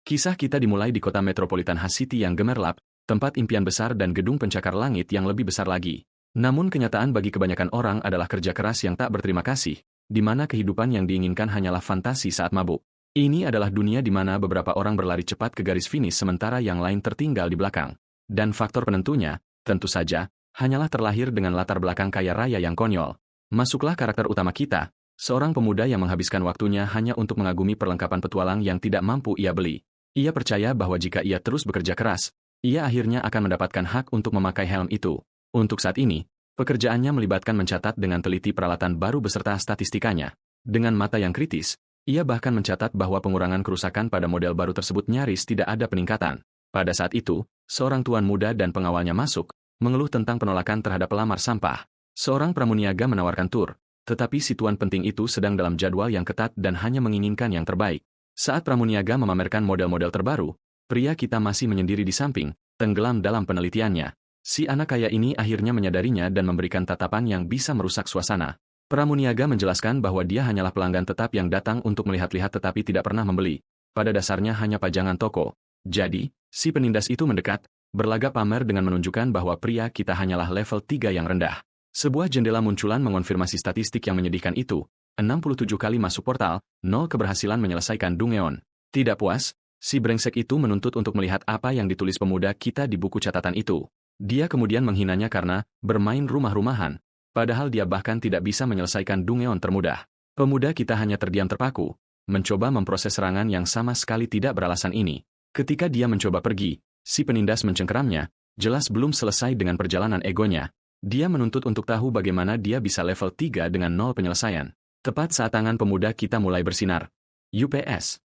Kisah kita dimulai di kota metropolitan Has City yang gemerlap, tempat impian besar dan gedung pencakar langit yang lebih besar lagi. Namun kenyataan bagi kebanyakan orang adalah kerja keras yang tak berterima kasih, di mana kehidupan yang diinginkan hanyalah fantasi saat mabuk. Ini adalah dunia di mana beberapa orang berlari cepat ke garis finish sementara yang lain tertinggal di belakang. Dan faktor penentunya, tentu saja, hanyalah terlahir dengan latar belakang kaya raya yang konyol. Masuklah karakter utama kita, seorang pemuda yang menghabiskan waktunya hanya untuk mengagumi perlengkapan petualang yang tidak mampu ia beli. Ia percaya bahwa jika ia terus bekerja keras, ia akhirnya akan mendapatkan hak untuk memakai helm itu. Untuk saat ini, pekerjaannya melibatkan mencatat dengan teliti peralatan baru beserta statistikanya. Dengan mata yang kritis, ia bahkan mencatat bahwa pengurangan kerusakan pada model baru tersebut nyaris tidak ada peningkatan. Pada saat itu, seorang tuan muda dan pengawalnya masuk, mengeluh tentang penolakan terhadap pelamar sampah. Seorang pramuniaga menawarkan tur, tetapi si tuan penting itu sedang dalam jadwal yang ketat dan hanya menginginkan yang terbaik. Saat pramuniaga memamerkan model-model terbaru, pria kita masih menyendiri di samping, tenggelam dalam penelitiannya. Si anak kaya ini akhirnya menyadarinya dan memberikan tatapan yang bisa merusak suasana. Pramuniaga menjelaskan bahwa dia hanyalah pelanggan tetap yang datang untuk melihat-lihat tetapi tidak pernah membeli. Pada dasarnya hanya pajangan toko. Jadi, si penindas itu mendekat, berlagak pamer dengan menunjukkan bahwa pria kita hanyalah level 3 yang rendah. Sebuah jendela munculan mengonfirmasi statistik yang menyedihkan itu. 67 kali masuk portal, 0 keberhasilan menyelesaikan Dungeon. Tidak puas, si brengsek itu menuntut untuk melihat apa yang ditulis pemuda kita di buku catatan itu. Dia kemudian menghinanya karena bermain rumah-rumahan, padahal dia bahkan tidak bisa menyelesaikan Dungeon termudah. Pemuda kita hanya terdiam terpaku, mencoba memproses serangan yang sama sekali tidak beralasan ini. Ketika dia mencoba pergi, si penindas mencengkeramnya, jelas belum selesai dengan perjalanan egonya. Dia menuntut untuk tahu bagaimana dia bisa level 3 dengan 0 penyelesaian. Tepat saat tangan pemuda kita mulai bersinar. UPS.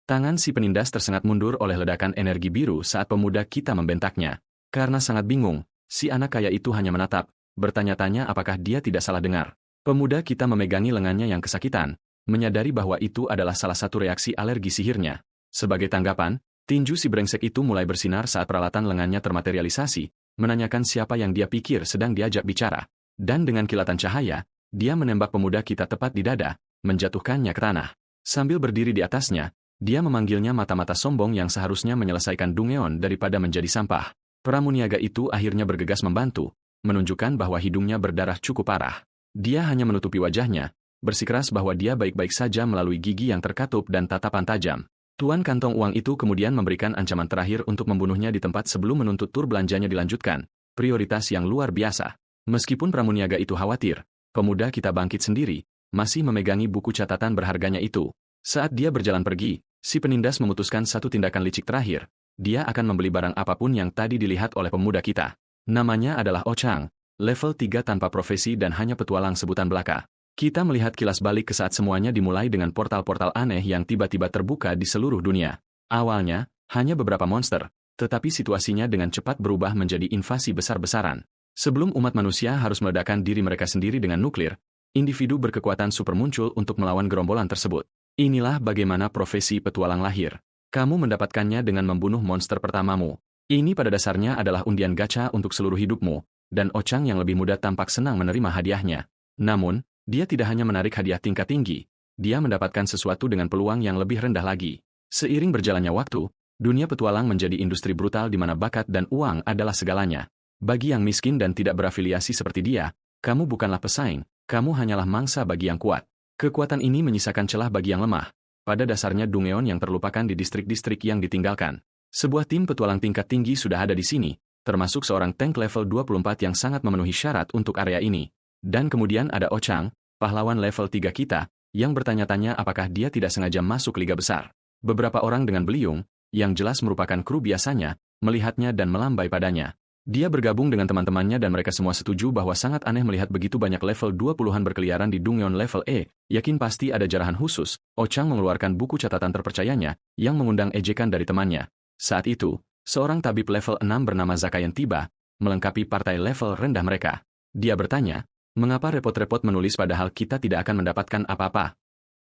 Tangan si penindas tersengat mundur oleh ledakan energi biru saat pemuda kita membentaknya. Karena sangat bingung, si anak kaya itu hanya menatap, bertanya-tanya apakah dia tidak salah dengar. Pemuda kita memegangi lengannya yang kesakitan, menyadari bahwa itu adalah salah satu reaksi alergi sihirnya. Sebagai tanggapan, tinju si brengsek itu mulai bersinar saat peralatan lengannya termaterialisasi, menanyakan siapa yang dia pikir sedang diajak bicara. Dan dengan kilatan cahaya, dia menembak pemuda kita tepat di dada, menjatuhkannya ke tanah. Sambil berdiri di atasnya, dia memanggilnya mata-mata sombong yang seharusnya menyelesaikan Dungeon daripada menjadi sampah. Pramuniaga itu akhirnya bergegas membantu, menunjukkan bahwa hidungnya berdarah cukup parah. Dia hanya menutupi wajahnya, bersikeras bahwa dia baik-baik saja melalui gigi yang terkatup dan tatapan tajam. Tuan kantong uang itu kemudian memberikan ancaman terakhir untuk membunuhnya di tempat sebelum menuntut tur belanjanya dilanjutkan, prioritas yang luar biasa. Meskipun pramuniaga itu khawatir, pemuda kita bangkit sendiri, masih memegangi buku catatan berharganya itu. Saat dia berjalan pergi, si penindas memutuskan satu tindakan licik terakhir. Dia akan membeli barang apapun yang tadi dilihat oleh pemuda kita. Namanya adalah Ochang, level 3 tanpa profesi dan hanya petualang sebutan belaka. Kita melihat kilas balik ke saat semuanya dimulai dengan portal-portal aneh yang tiba-tiba terbuka di seluruh dunia. Awalnya, hanya beberapa monster, tetapi situasinya dengan cepat berubah menjadi invasi besar-besaran. Sebelum umat manusia harus meledakkan diri mereka sendiri dengan nuklir, individu berkekuatan super muncul untuk melawan gerombolan tersebut. Inilah bagaimana profesi petualang lahir. Kamu mendapatkannya dengan membunuh monster pertamamu. Ini pada dasarnya adalah undian gacha untuk seluruh hidupmu, dan Ochang yang lebih muda tampak senang menerima hadiahnya. Namun, dia tidak hanya menarik hadiah tingkat tinggi, dia mendapatkan sesuatu dengan peluang yang lebih rendah lagi. Seiring berjalannya waktu, dunia petualang menjadi industri brutal di mana bakat dan uang adalah segalanya. Bagi yang miskin dan tidak berafiliasi seperti dia, kamu bukanlah pesaing, kamu hanyalah mangsa bagi yang kuat. Kekuatan ini menyisakan celah bagi yang lemah. Pada dasarnya Dungeon yang terlupakan di distrik-distrik yang ditinggalkan. Sebuah tim petualang tingkat tinggi sudah ada di sini, termasuk seorang tank level 24 yang sangat memenuhi syarat untuk area ini. Dan kemudian ada Ochang, pahlawan level 3 kita, yang bertanya-tanya apakah dia tidak sengaja masuk liga besar. Beberapa orang dengan beliung, yang jelas merupakan kru biasanya, melihatnya dan melambai padanya. Dia bergabung dengan teman-temannya dan mereka semua setuju bahwa sangat aneh melihat begitu banyak level 20-an berkeliaran di Dungeon level E, yakin pasti ada jarahan khusus. Ochang mengeluarkan buku catatan terpercayanya, yang mengundang ejekan dari temannya. Saat itu, seorang tabib level 6 bernama Zakayan tiba, melengkapi partai level rendah mereka. Dia bertanya, mengapa repot-repot menulis padahal kita tidak akan mendapatkan apa-apa?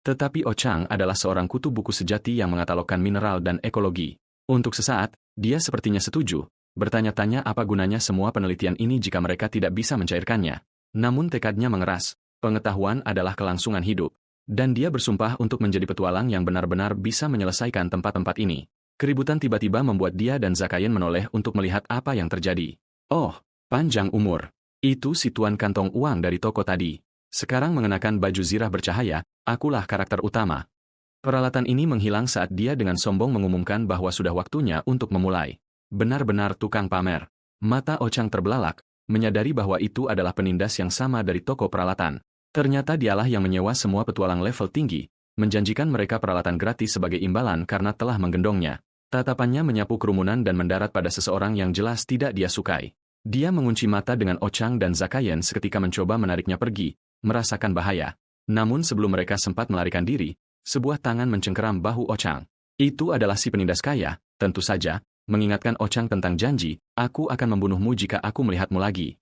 Tetapi Ochang adalah seorang kutu buku sejati yang mengatalogkan mineral dan ekologi. Untuk sesaat, dia sepertinya setuju, bertanya-tanya apa gunanya semua penelitian ini jika mereka tidak bisa mencairkannya. Namun tekadnya mengeras, pengetahuan adalah kelangsungan hidup. Dan dia bersumpah untuk menjadi petualang yang benar-benar bisa menyelesaikan tempat-tempat ini. Keributan tiba-tiba membuat dia dan Zakayen menoleh untuk melihat apa yang terjadi. Oh, panjang umur. Itu si tuan kantong uang dari toko tadi. Sekarang mengenakan baju zirah bercahaya, akulah karakter utama. Peralatan ini menghilang saat dia dengan sombong mengumumkan bahwa sudah waktunya untuk memulai. Benar-benar tukang pamer. Mata Ochang terbelalak, menyadari bahwa itu adalah penindas yang sama dari toko peralatan. Ternyata dialah yang menyewa semua petualang level tinggi, menjanjikan mereka peralatan gratis sebagai imbalan karena telah menggendongnya. Tatapannya menyapu kerumunan dan mendarat pada seseorang yang jelas tidak dia sukai. Dia mengunci mata dengan Ochang dan Zakayen seketika mencoba menariknya pergi, merasakan bahaya. Namun sebelum mereka sempat melarikan diri, sebuah tangan mencengkeram bahu Ochang. Itu adalah si penindas kaya, tentu saja, mengingatkan Ochang tentang janji, aku akan membunuhmu jika aku melihatmu lagi.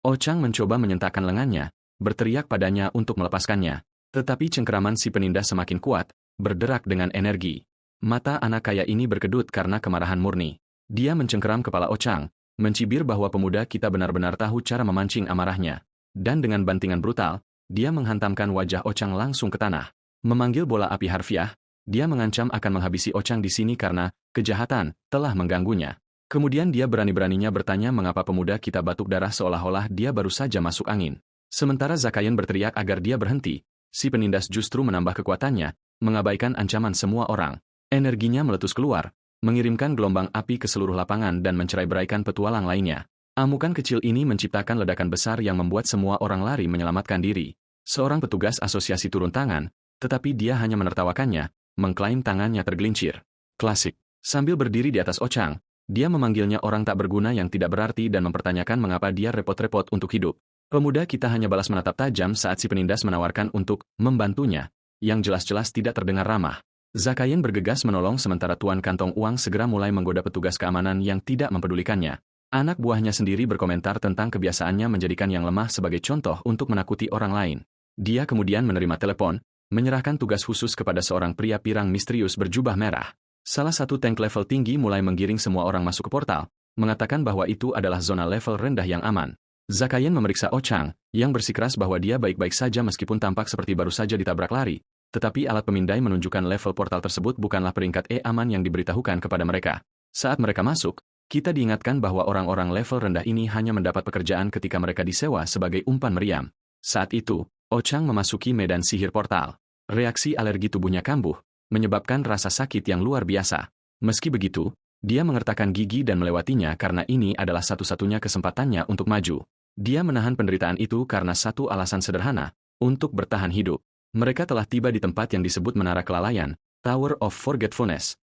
Ochang mencoba menyentakkan lengannya, berteriak padanya untuk melepaskannya. Tetapi cengkeraman si penindas semakin kuat, berderak dengan energi. Mata anak kaya ini berkedut karena kemarahan murni. Dia mencengkeram kepala Ochang, mencibir bahwa pemuda kita benar-benar tahu cara memancing amarahnya. Dan dengan bantingan brutal, dia menghantamkan wajah Ochang langsung ke tanah. Memanggil bola api harfiah, dia mengancam akan menghabisi Ochang di sini karena kejahatan telah mengganggunya. Kemudian dia berani-beraninya bertanya mengapa pemuda kita batuk darah seolah-olah dia baru saja masuk angin. Sementara Zakayen berteriak agar dia berhenti, si penindas justru menambah kekuatannya, mengabaikan ancaman semua orang. Energinya meletus keluar, mengirimkan gelombang api ke seluruh lapangan dan mencerai-beraikan petualang lainnya. Amukan kecil ini menciptakan ledakan besar yang membuat semua orang lari menyelamatkan diri. Seorang petugas asosiasi turun tangan, tetapi dia hanya menertawakannya, mengklaim tangannya tergelincir. Klasik. Sambil berdiri di atas Ochang, dia memanggilnya orang tak berguna yang tidak berarti dan mempertanyakan mengapa dia repot-repot untuk hidup. Pemuda kita hanya balas menatap tajam saat si penindas menawarkan untuk membantunya, yang jelas-jelas tidak terdengar ramah. Zakayen bergegas menolong sementara tuan kantong uang segera mulai menggoda petugas keamanan yang tidak mempedulikannya. Anak buahnya sendiri berkomentar tentang kebiasaannya menjadikan yang lemah sebagai contoh untuk menakuti orang lain. Dia kemudian menerima telepon, menyerahkan tugas khusus kepada seorang pria pirang misterius berjubah merah. Salah satu tank level tinggi mulai menggiring semua orang masuk ke portal, mengatakan bahwa itu adalah zona level rendah yang aman. Zakayen memeriksa Ochang, yang bersikeras bahwa dia baik-baik saja meskipun tampak seperti baru saja ditabrak lari, tetapi alat pemindai menunjukkan level portal tersebut bukanlah peringkat E aman yang diberitahukan kepada mereka. Saat mereka masuk, kita diingatkan bahwa orang-orang level rendah ini hanya mendapat pekerjaan ketika mereka disewa sebagai umpan meriam. Saat itu, Ochang memasuki medan sihir portal. Reaksi alergi tubuhnya kambuh, menyebabkan rasa sakit yang luar biasa. Meski begitu, dia mengertakkan gigi dan melewatinya karena ini adalah satu-satunya kesempatannya untuk maju. Dia menahan penderitaan itu karena satu alasan sederhana, untuk bertahan hidup. Mereka telah tiba di tempat yang disebut Menara Kelalaian, Tower of Forgetfulness.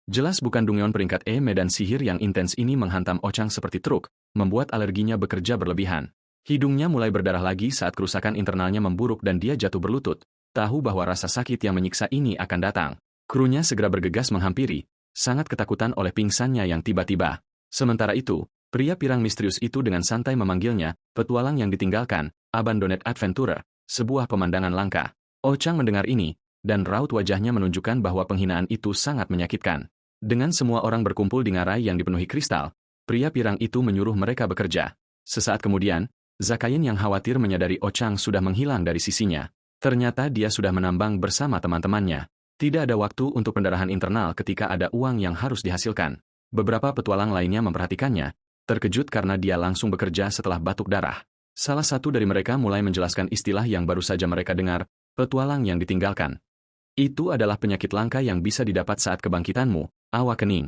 Jelas bukan Dungeon peringkat E. Medan sihir yang intens ini menghantam Ochang seperti truk, membuat alerginya bekerja berlebihan. Hidungnya mulai berdarah lagi saat kerusakan internalnya memburuk dan dia jatuh berlutut, tahu bahwa rasa sakit yang menyiksa ini akan datang. Krunya segera bergegas menghampiri, sangat ketakutan oleh pingsannya yang tiba-tiba. Sementara itu, pria pirang misterius itu dengan santai memanggilnya, petualang yang ditinggalkan, Abandoned Adventurer, sebuah pemandangan langka. Ochang mendengar ini, dan raut wajahnya menunjukkan bahwa penghinaan itu sangat menyakitkan. Dengan semua orang berkumpul di ngarai yang dipenuhi kristal, pria pirang itu menyuruh mereka bekerja. Sesaat kemudian, Zakayen yang khawatir menyadari Ochang sudah menghilang dari sisinya. Ternyata dia sudah menambang bersama teman-temannya. Tidak ada waktu untuk pendarahan internal ketika ada uang yang harus dihasilkan. Beberapa petualang lainnya memperhatikannya, terkejut karena dia langsung bekerja setelah batuk darah. Salah satu dari mereka mulai menjelaskan istilah yang baru saja mereka dengar, petualang yang ditinggalkan. Itu adalah penyakit langka yang bisa didapat saat kebangkitanmu, awakening.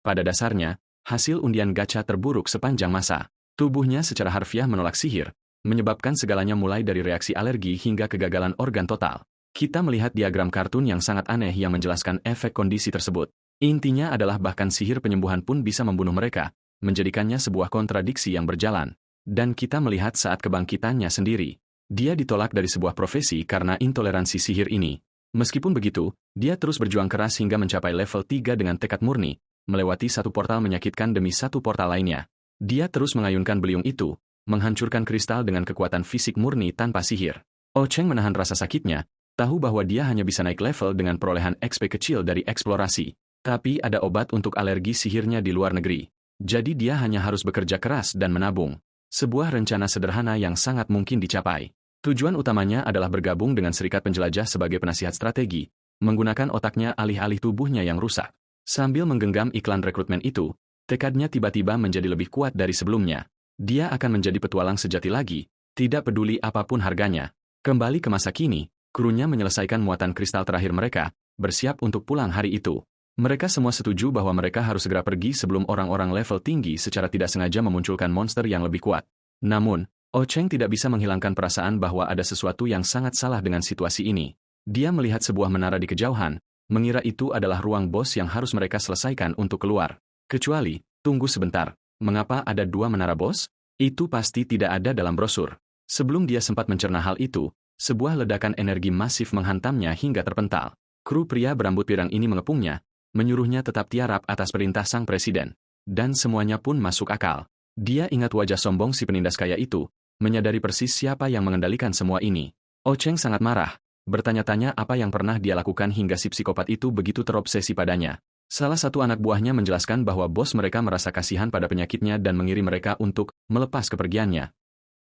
Pada dasarnya, hasil undian gacha terburuk sepanjang masa. Tubuhnya secara harfiah menolak sihir, menyebabkan segalanya mulai dari reaksi alergi hingga kegagalan organ total. Kita melihat diagram kartun yang sangat aneh yang menjelaskan efek kondisi tersebut. Intinya adalah bahkan sihir penyembuhan pun bisa membunuh mereka, menjadikannya sebuah kontradiksi yang berjalan. Dan kita melihat saat kebangkitannya sendiri. Dia ditolak dari sebuah profesi karena intoleransi sihir ini. Meskipun begitu, dia terus berjuang keras hingga mencapai level 3 dengan tekad murni, melewati satu portal menyakitkan demi satu portal lainnya. Dia terus mengayunkan beliung itu, menghancurkan kristal dengan kekuatan fisik murni tanpa sihir. Ocheng menahan rasa sakitnya, tahu bahwa dia hanya bisa naik level dengan perolehan XP kecil dari eksplorasi. Tapi ada obat untuk alergi sihirnya di luar negeri. Jadi dia hanya harus bekerja keras dan menabung. Sebuah rencana sederhana yang sangat mungkin dicapai. Tujuan utamanya adalah bergabung dengan serikat penjelajah sebagai penasihat strategi, menggunakan otaknya alih-alih tubuhnya yang rusak. Sambil menggenggam iklan rekrutmen itu, tekadnya tiba-tiba menjadi lebih kuat dari sebelumnya. Dia akan menjadi petualang sejati lagi, tidak peduli apapun harganya. Kembali ke masa kini, krunya menyelesaikan muatan kristal terakhir mereka, bersiap untuk pulang hari itu. Mereka semua setuju bahwa mereka harus segera pergi sebelum orang-orang level tinggi secara tidak sengaja memunculkan monster yang lebih kuat. Namun, Ocheng tidak bisa menghilangkan perasaan bahwa ada sesuatu yang sangat salah dengan situasi ini. Dia melihat sebuah menara di kejauhan, mengira itu adalah ruang bos yang harus mereka selesaikan untuk keluar. Kecuali, tunggu sebentar, mengapa ada 2 menara bos? Itu pasti tidak ada dalam brosur. Sebelum dia sempat mencerna hal itu, sebuah ledakan energi masif menghantamnya hingga terpental. Kru pria berambut pirang ini mengepungnya, menyuruhnya tetap tiarap atas perintah sang presiden. Dan semuanya pun masuk akal. Dia ingat wajah sombong si penindas kaya itu, menyadari persis siapa yang mengendalikan semua ini. Ocheng sangat marah, bertanya-tanya apa yang pernah dia lakukan hingga si psikopat itu begitu terobsesi padanya. Salah satu anak buahnya menjelaskan bahwa bos mereka merasa kasihan pada penyakitnya dan mengirim mereka untuk melepas kepergiannya.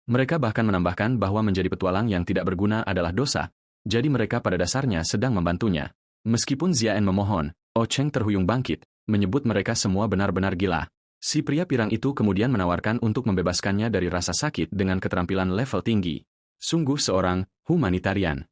Mereka bahkan menambahkan bahwa menjadi petualang yang tidak berguna adalah dosa, jadi mereka pada dasarnya sedang membantunya. Meskipun Ziaen memohon, Ocheng terhuyung bangkit, menyebut mereka semua benar-benar gila. Si pria pirang itu kemudian menawarkan untuk membebaskannya dari rasa sakit dengan keterampilan level tinggi. Sungguh seorang humanitarian.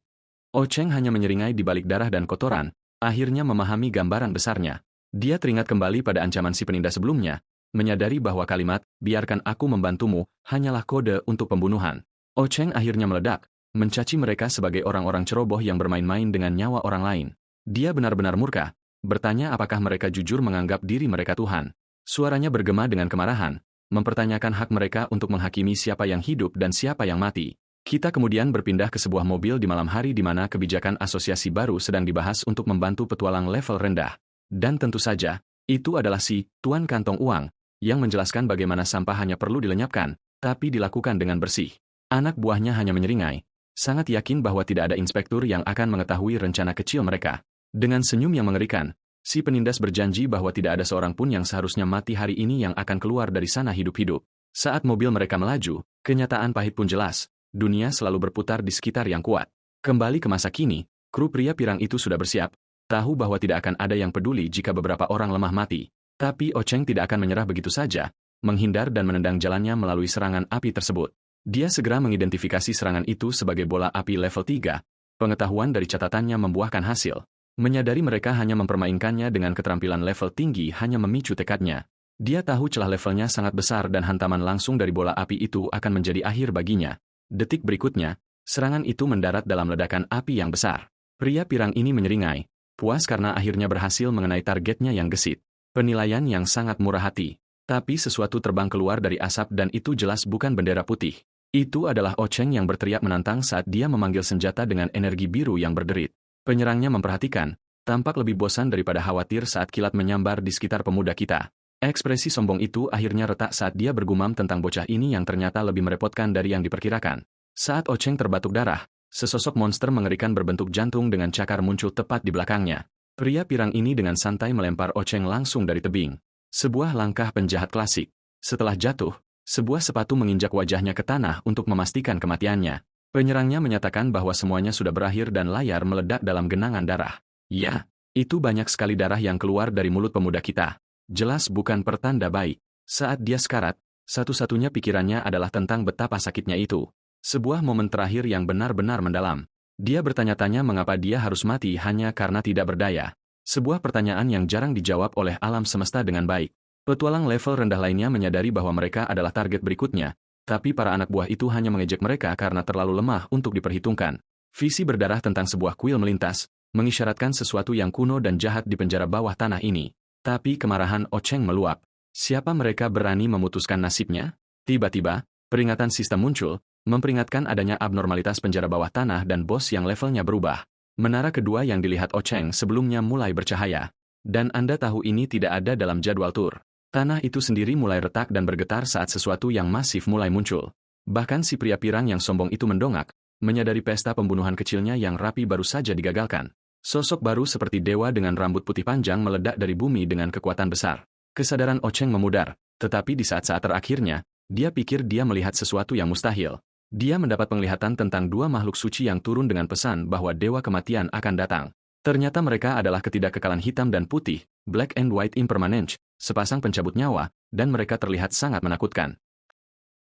Ocheng hanya menyeringai di balik darah dan kotoran, akhirnya memahami gambaran besarnya. Dia teringat kembali pada ancaman si penindas sebelumnya, menyadari bahwa kalimat, biarkan aku membantumu, hanyalah kode untuk pembunuhan. Ocheng akhirnya meledak, mencaci mereka sebagai orang-orang ceroboh yang bermain-main dengan nyawa orang lain. Dia benar-benar murka, bertanya apakah mereka jujur menganggap diri mereka Tuhan. Suaranya bergema dengan kemarahan, mempertanyakan hak mereka untuk menghakimi siapa yang hidup dan siapa yang mati. Kita kemudian berpindah ke sebuah mobil di malam hari di mana kebijakan asosiasi baru sedang dibahas untuk membantu petualang level rendah. Dan tentu saja, itu adalah si Tuan Kantong Uang, yang menjelaskan bagaimana sampah hanya perlu dilenyapkan, tapi dilakukan dengan bersih. Anak buahnya hanya menyeringai, sangat yakin bahwa tidak ada inspektur yang akan mengetahui rencana kecil mereka. Dengan senyum yang mengerikan, si penindas berjanji bahwa tidak ada seorang pun yang seharusnya mati hari ini yang akan keluar dari sana hidup-hidup. Saat mobil mereka melaju, kenyataan pahit pun jelas, dunia selalu berputar di sekitar yang kuat. Kembali ke masa kini, kru pria pirang itu sudah bersiap, tahu bahwa tidak akan ada yang peduli jika beberapa orang lemah mati. Tapi Ocheng tidak akan menyerah begitu saja, menghindar dan menendang jalannya melalui serangan api tersebut. Dia segera mengidentifikasi serangan itu sebagai bola api level 3, pengetahuan dari catatannya membuahkan hasil. Menyadari mereka hanya mempermainkannya dengan keterampilan level tinggi hanya memicu tekadnya. Dia tahu celah levelnya sangat besar dan hantaman langsung dari bola api itu akan menjadi akhir baginya. Detik berikutnya, serangan itu mendarat dalam ledakan api yang besar. Pria pirang ini menyeringai, puas karena akhirnya berhasil mengenai targetnya yang gesit. Penilaian yang sangat murah hati. Tapi sesuatu terbang keluar dari asap dan itu jelas bukan bendera putih. Itu adalah Ocheng yang berteriak menantang saat dia memanggil senjata dengan energi biru yang berderit. Penyerangnya memperhatikan, tampak lebih bosan daripada khawatir saat kilat menyambar di sekitar pemuda kita. Ekspresi sombong itu akhirnya retak saat dia bergumam tentang bocah ini yang ternyata lebih merepotkan dari yang diperkirakan. Saat Ocheng terbatuk darah, sesosok monster mengerikan berbentuk jantung dengan cakar muncul tepat di belakangnya. Pria pirang ini dengan santai melempar Ocheng langsung dari tebing. Sebuah langkah penjahat klasik. Setelah jatuh, sebuah sepatu menginjak wajahnya ke tanah untuk memastikan kematiannya. Penyerangnya menyatakan bahwa semuanya sudah berakhir dan layar meledak dalam genangan darah. Ya, itu banyak sekali darah yang keluar dari mulut pemuda kita. Jelas bukan pertanda baik. Saat dia sekarat, satu-satunya pikirannya adalah tentang betapa sakitnya itu. Sebuah momen terakhir yang benar-benar mendalam. Dia bertanya-tanya mengapa dia harus mati hanya karena tidak berdaya. Sebuah pertanyaan yang jarang dijawab oleh alam semesta dengan baik. Petualang level rendah lainnya menyadari bahwa mereka adalah target berikutnya. Tapi para anak buah itu hanya mengejek mereka karena terlalu lemah untuk diperhitungkan. Visi berdarah tentang sebuah kuil melintas, mengisyaratkan sesuatu yang kuno dan jahat di penjara bawah tanah ini. Tapi kemarahan Ocheng meluap. Siapa mereka berani memutuskan nasibnya? Tiba-tiba, peringatan sistem muncul, memperingatkan adanya abnormalitas penjara bawah tanah dan bos yang levelnya berubah. Menara kedua yang dilihat Ocheng sebelumnya mulai bercahaya. Dan Anda tahu ini tidak ada dalam jadwal tur. Tanah itu sendiri mulai retak dan bergetar saat sesuatu yang masif mulai muncul. Bahkan si pria pirang yang sombong itu mendongak, menyadari pesta pembunuhan kecilnya yang rapi baru saja digagalkan. Sosok baru seperti dewa dengan rambut putih panjang meledak dari bumi dengan kekuatan besar. Kesadaran Ocheng memudar, tetapi di saat-saat terakhirnya, dia pikir dia melihat sesuatu yang mustahil. Dia mendapat penglihatan tentang 2 makhluk suci yang turun dengan pesan bahwa dewa kematian akan datang. Ternyata mereka adalah ketidakkekalan hitam dan putih, Black and White Impermanence, sepasang pencabut nyawa, dan mereka terlihat sangat menakutkan.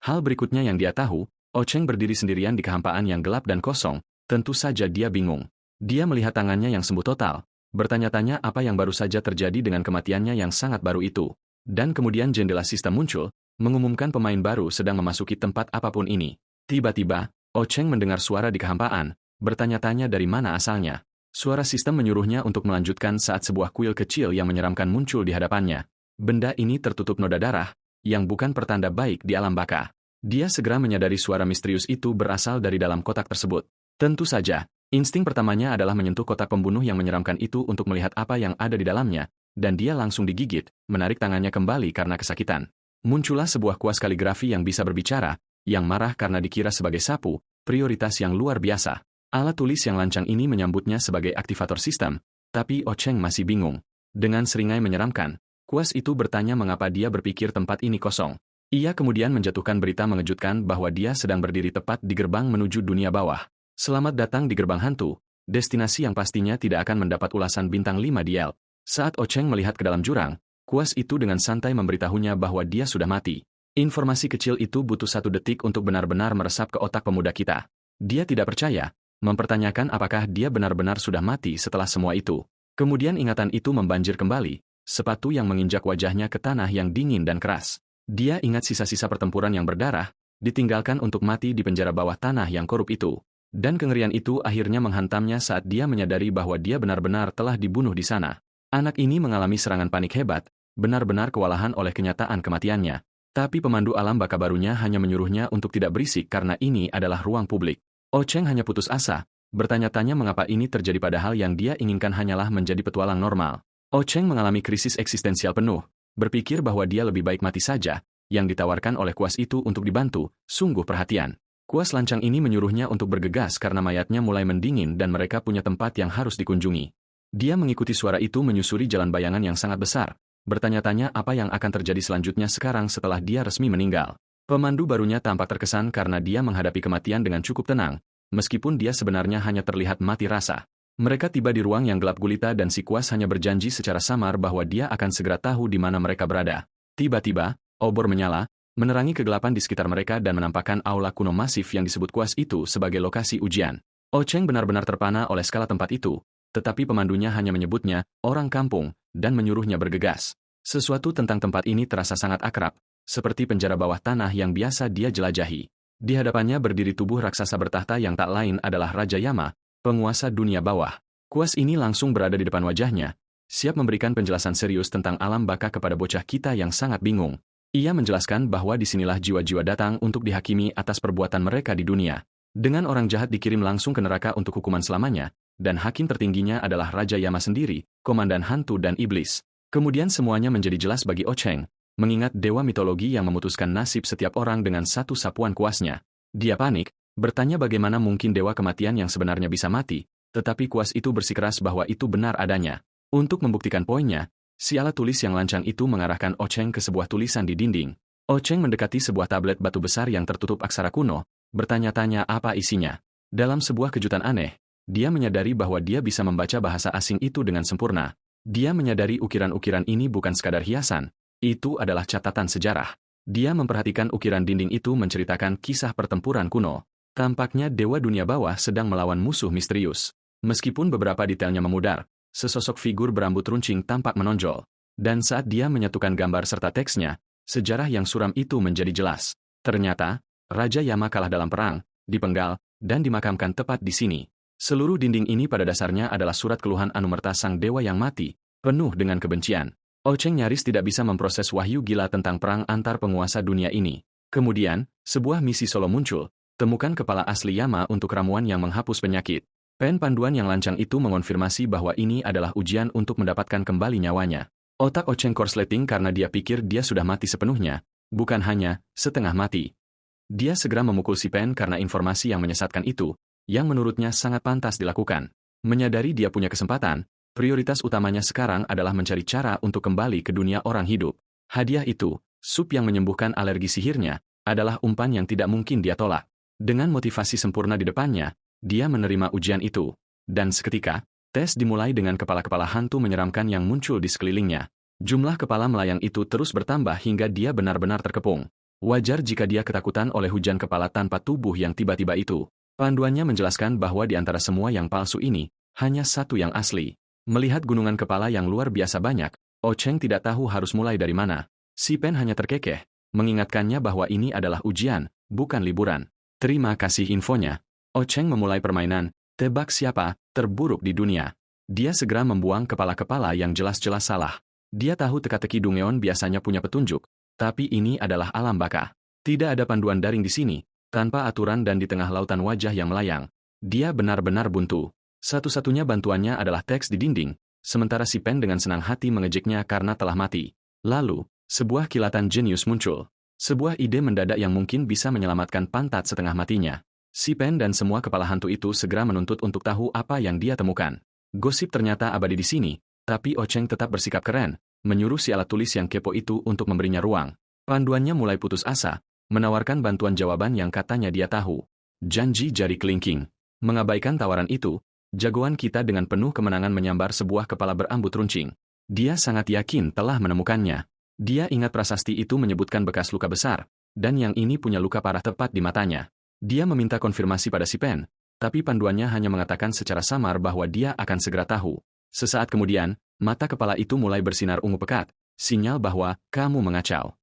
Hal berikutnya yang dia tahu, Ocheng berdiri sendirian di kehampaan yang gelap dan kosong, tentu saja dia bingung. Dia melihat tangannya yang sembuh total, bertanya-tanya apa yang baru saja terjadi dengan kematiannya yang sangat baru itu. Dan kemudian jendela sistem muncul, mengumumkan pemain baru sedang memasuki tempat apapun ini. Tiba-tiba, Ocheng mendengar suara di kehampaan, bertanya-tanya dari mana asalnya. Suara sistem menyuruhnya untuk melanjutkan saat sebuah kuil kecil yang menyeramkan muncul di hadapannya. Benda ini tertutup noda darah, yang bukan pertanda baik di alam baka. Dia segera menyadari suara misterius itu berasal dari dalam kotak tersebut. Tentu saja, insting pertamanya adalah menyentuh kotak pembunuh yang menyeramkan itu untuk melihat apa yang ada di dalamnya, dan dia langsung digigit, menarik tangannya kembali karena kesakitan. Muncullah sebuah kuas kaligrafi yang bisa berbicara, yang marah karena dikira sebagai sapu, prioritas yang luar biasa. Alat tulis yang lancang ini menyambutnya sebagai aktivator sistem, tapi Ocheng masih bingung. Dengan seringai menyeramkan, kuas itu bertanya mengapa dia berpikir tempat ini kosong. Ia kemudian menjatuhkan berita mengejutkan bahwa dia sedang berdiri tepat di gerbang menuju dunia bawah. Selamat datang di gerbang hantu, destinasi yang pastinya tidak akan mendapat ulasan bintang 5 di Yelp. Saat Ocheng melihat ke dalam jurang, kuas itu dengan santai memberitahunya bahwa dia sudah mati. Informasi kecil itu butuh 1 detik untuk benar-benar meresap ke otak pemuda kita. Dia tidak percaya, mempertanyakan apakah dia benar-benar sudah mati setelah semua itu. Kemudian ingatan itu membanjir kembali, sepatu yang menginjak wajahnya ke tanah yang dingin dan keras. Dia ingat sisa-sisa pertempuran yang berdarah, ditinggalkan untuk mati di penjara bawah tanah yang korup itu. Dan kengerian itu akhirnya menghantamnya saat dia menyadari bahwa dia benar-benar telah dibunuh di sana. Anak ini mengalami serangan panik hebat, benar-benar kewalahan oleh kenyataan kematiannya. Tapi pemandu alam baka barunya hanya menyuruhnya untuk tidak berisik karena ini adalah ruang publik. Ocheng hanya putus asa, bertanya-tanya mengapa ini terjadi padahal yang dia inginkan hanyalah menjadi petualang normal. Ocheng mengalami krisis eksistensial penuh, berpikir bahwa dia lebih baik mati saja, yang ditawarkan oleh kuas itu untuk dibantu, sungguh perhatian. Kuas lancang ini menyuruhnya untuk bergegas karena mayatnya mulai mendingin dan mereka punya tempat yang harus dikunjungi. Dia mengikuti suara itu menyusuri jalan bayangan yang sangat besar, bertanya-tanya apa yang akan terjadi selanjutnya sekarang setelah dia resmi meninggal. Pemandu barunya tampak terkesan karena dia menghadapi kematian dengan cukup tenang, meskipun dia sebenarnya hanya terlihat mati rasa. Mereka tiba di ruang yang gelap gulita dan si kuas hanya berjanji secara samar bahwa dia akan segera tahu di mana mereka berada. Tiba-tiba, obor menyala, menerangi kegelapan di sekitar mereka dan menampakkan aula kuno masif yang disebut kuas itu sebagai lokasi ujian. Ocheng benar-benar terpana oleh skala tempat itu, tetapi pemandunya hanya menyebutnya orang kampung dan menyuruhnya bergegas. Sesuatu tentang tempat ini terasa sangat akrab, seperti penjara bawah tanah yang biasa dia jelajahi. Di hadapannya berdiri tubuh raksasa bertahta yang tak lain adalah Raja Yama, penguasa dunia bawah. Kuas ini langsung berada di depan wajahnya, siap memberikan penjelasan serius tentang alam baka kepada bocah kita yang sangat bingung. Ia menjelaskan bahwa disinilah jiwa-jiwa datang untuk dihakimi atas perbuatan mereka di dunia. Dengan orang jahat dikirim langsung ke neraka untuk hukuman selamanya, dan hakim tertingginya adalah Raja Yama sendiri, komandan hantu dan iblis. Kemudian semuanya menjadi jelas bagi Ocheng, mengingat dewa mitologi yang memutuskan nasib setiap orang dengan satu sapuan kuasnya. Dia panik, bertanya bagaimana mungkin dewa kematian yang sebenarnya bisa mati, tetapi kuas itu bersikeras bahwa itu benar adanya. Untuk membuktikan poinnya, si alat tulis yang lancang itu mengarahkan Ocheng ke sebuah tulisan di dinding. Ocheng mendekati sebuah tablet batu besar yang tertutup aksara kuno, bertanya-tanya apa isinya. Dalam sebuah kejutan aneh, dia menyadari bahwa dia bisa membaca bahasa asing itu dengan sempurna. Dia menyadari ukiran-ukiran ini bukan sekadar hiasan, itu adalah catatan sejarah. Dia memperhatikan ukiran dinding itu menceritakan kisah pertempuran kuno. Tampaknya dewa dunia bawah sedang melawan musuh misterius. Meskipun beberapa detailnya memudar, sesosok figur berambut runcing tampak menonjol. Dan saat dia menyatukan gambar serta teksnya, sejarah yang suram itu menjadi jelas. Ternyata, Raja Yama kalah dalam perang, dipenggal, dan dimakamkan tepat di sini. Seluruh dinding ini pada dasarnya adalah surat keluhan Anumerta sang dewa yang mati, penuh dengan kebencian. Ocheng nyaris tidak bisa memproses wahyu gila tentang perang antar penguasa dunia ini. Kemudian, sebuah misi solo muncul, temukan kepala asli Yama untuk ramuan yang menghapus penyakit. Pen panduan yang lancang itu mengonfirmasi bahwa ini adalah ujian untuk mendapatkan kembali nyawanya. Otak Ocheng korsleting karena dia pikir dia sudah mati sepenuhnya, bukan hanya setengah mati. Dia segera memukul si Pen karena informasi yang menyesatkan itu, yang menurutnya sangat pantas dilakukan. Menyadari dia punya kesempatan, prioritas utamanya sekarang adalah mencari cara untuk kembali ke dunia orang hidup. Hadiah itu, sup yang menyembuhkan alergi sihirnya, adalah umpan yang tidak mungkin dia tolak. Dengan motivasi sempurna di depannya, dia menerima ujian itu. Dan seketika, Tes dimulai dengan kepala-kepala hantu menyeramkan yang muncul di sekelilingnya. Jumlah kepala melayang itu terus bertambah hingga dia benar-benar terkepung. Wajar jika dia ketakutan oleh hujan kepala tanpa tubuh yang tiba-tiba itu. Panduannya menjelaskan bahwa di antara semua yang palsu ini, hanya satu yang asli. Melihat gunungan kepala yang luar biasa banyak, Ocheng tidak tahu harus mulai dari mana. Si Pen hanya terkekeh, mengingatkannya bahwa ini adalah ujian, bukan liburan. Terima kasih infonya. Ocheng memulai permainan, tebak siapa terburuk di dunia. Dia segera membuang kepala-kepala yang jelas-jelas salah. Dia tahu teka-teki Dungeon biasanya punya petunjuk, tapi ini adalah alam baka. Tidak ada panduan daring di sini, tanpa aturan dan di tengah lautan wajah yang melayang. Dia benar-benar buntu. Satu-satunya bantuannya adalah teks di dinding, sementara si Pen dengan senang hati mengejeknya karena telah mati. Lalu, sebuah kilatan jenius muncul. Sebuah ide mendadak yang mungkin bisa menyelamatkan pantat setengah matinya. Si Pen dan semua kepala hantu itu segera menuntut untuk tahu apa yang dia temukan. Gosip ternyata abadi di sini, tapi Ocheng tetap bersikap keren, menyuruh si alat tulis yang kepo itu untuk memberinya ruang. Panduannya mulai putus asa, menawarkan bantuan jawaban yang katanya dia tahu. Janji jari kelingking. Mengabaikan tawaran itu, jagoan kita dengan penuh kemenangan menyambar sebuah kepala berambut runcing. Dia sangat yakin telah menemukannya. Dia ingat prasasti itu menyebutkan bekas luka besar, dan yang ini punya luka parah tepat di matanya. Dia meminta konfirmasi pada si Pen, tapi panduannya hanya mengatakan secara samar bahwa dia akan segera tahu. Sesaat kemudian, mata kepala itu mulai bersinar ungu pekat, sinyal bahwa kamu mengacau.